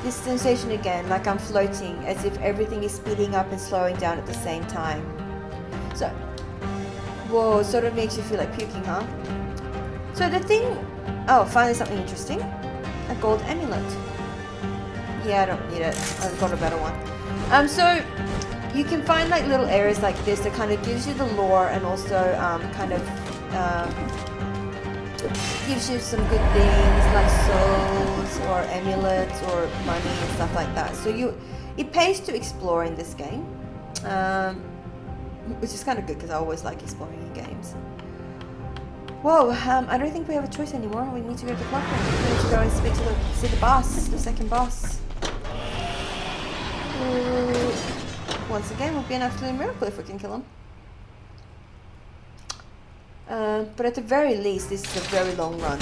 This sensation again, like I'm floating, as if everything is speeding up and slowing down at the same time. So, whoa, it sort of makes you feel like puking, huh? So the thing, oh, finally something interesting. A gold amulet. Yeah, I don't need it. I've got a better one. So you can find like little areas like this that kind of gives you the lore and also kind of gives you some good things like souls or amulets or money and stuff like that. So it pays to explore in this game, which is kind of good because I always like exploring in games. Whoa, I don't think we have a choice anymore. We need to go to the clock room. We need to go and see the boss, the second boss. Once again, it would be an absolute miracle if we can kill him. But at the very least, this is a very long run.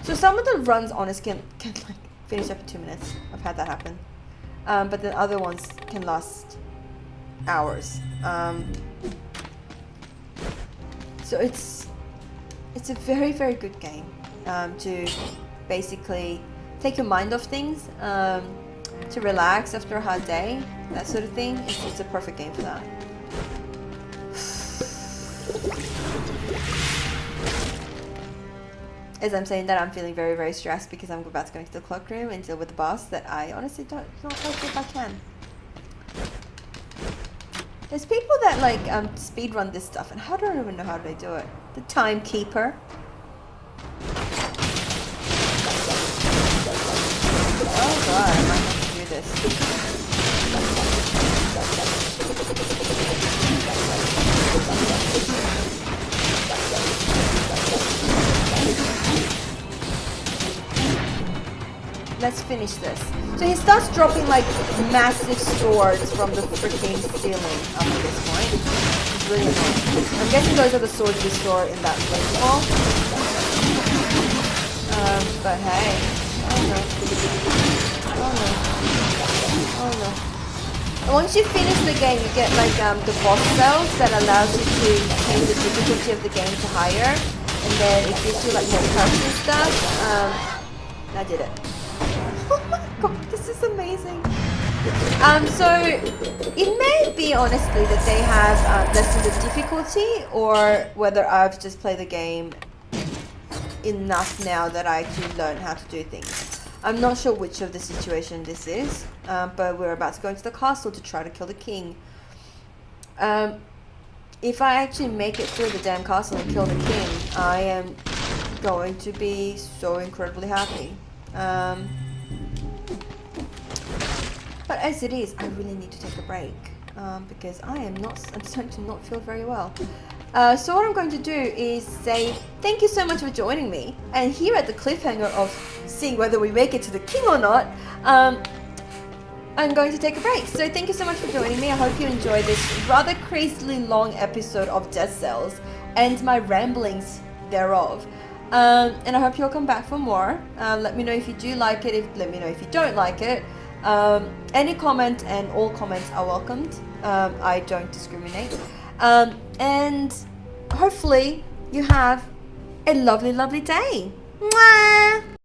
So some of the runs, honestly, can like finish up in 2 minutes. I've had that happen. But the other ones can last hours. So it's a very, very good game to basically take your mind off things, to relax after a hard day, that sort of thing. It's a perfect game for that. As I'm saying that, I'm feeling very, very stressed because I'm about to go into the clock room and deal with the boss that I honestly don't know if I can. There's people that like speedrun this stuff, and I don't even know how they do it. The timekeeper. Oh god, I might have to do this. Let's finish this. So he starts dropping like massive swords from the freaking ceiling up to this point. It's really annoying. I'm guessing those are the swords we saw in that place wall. But hey. Oh no. Oh no. Oh no. And once you finish the game, you get like the boss cells that allows you to change the difficulty of the game to higher. And then it gives you like more perks and stuff. I did it. Oh my god, this is amazing. So it may be honestly that they have lessened the difficulty, or whether I've just played the game enough now that I actually learn how to do things. I'm not sure which of the situation this is, but we're about to go into the castle to try to kill the king. If I actually make it through the damn castle and kill the king, I am going to be so incredibly happy. But as it is, I really need to take a break because I'm starting to not feel very well. So what I'm going to do is say thank you so much for joining me, and here at the cliffhanger of seeing whether we make it to the king or not, I'm going to take a break. So thank you so much for joining me. I hope you enjoyed this rather crazily long episode of Dead Cells and my ramblings thereof. And I hope you'll come back for more. Let me know if you do like it. Let me know if you don't like it. Any comment and all comments are welcomed. I don't discriminate. And hopefully you have a lovely, lovely day. Mwah!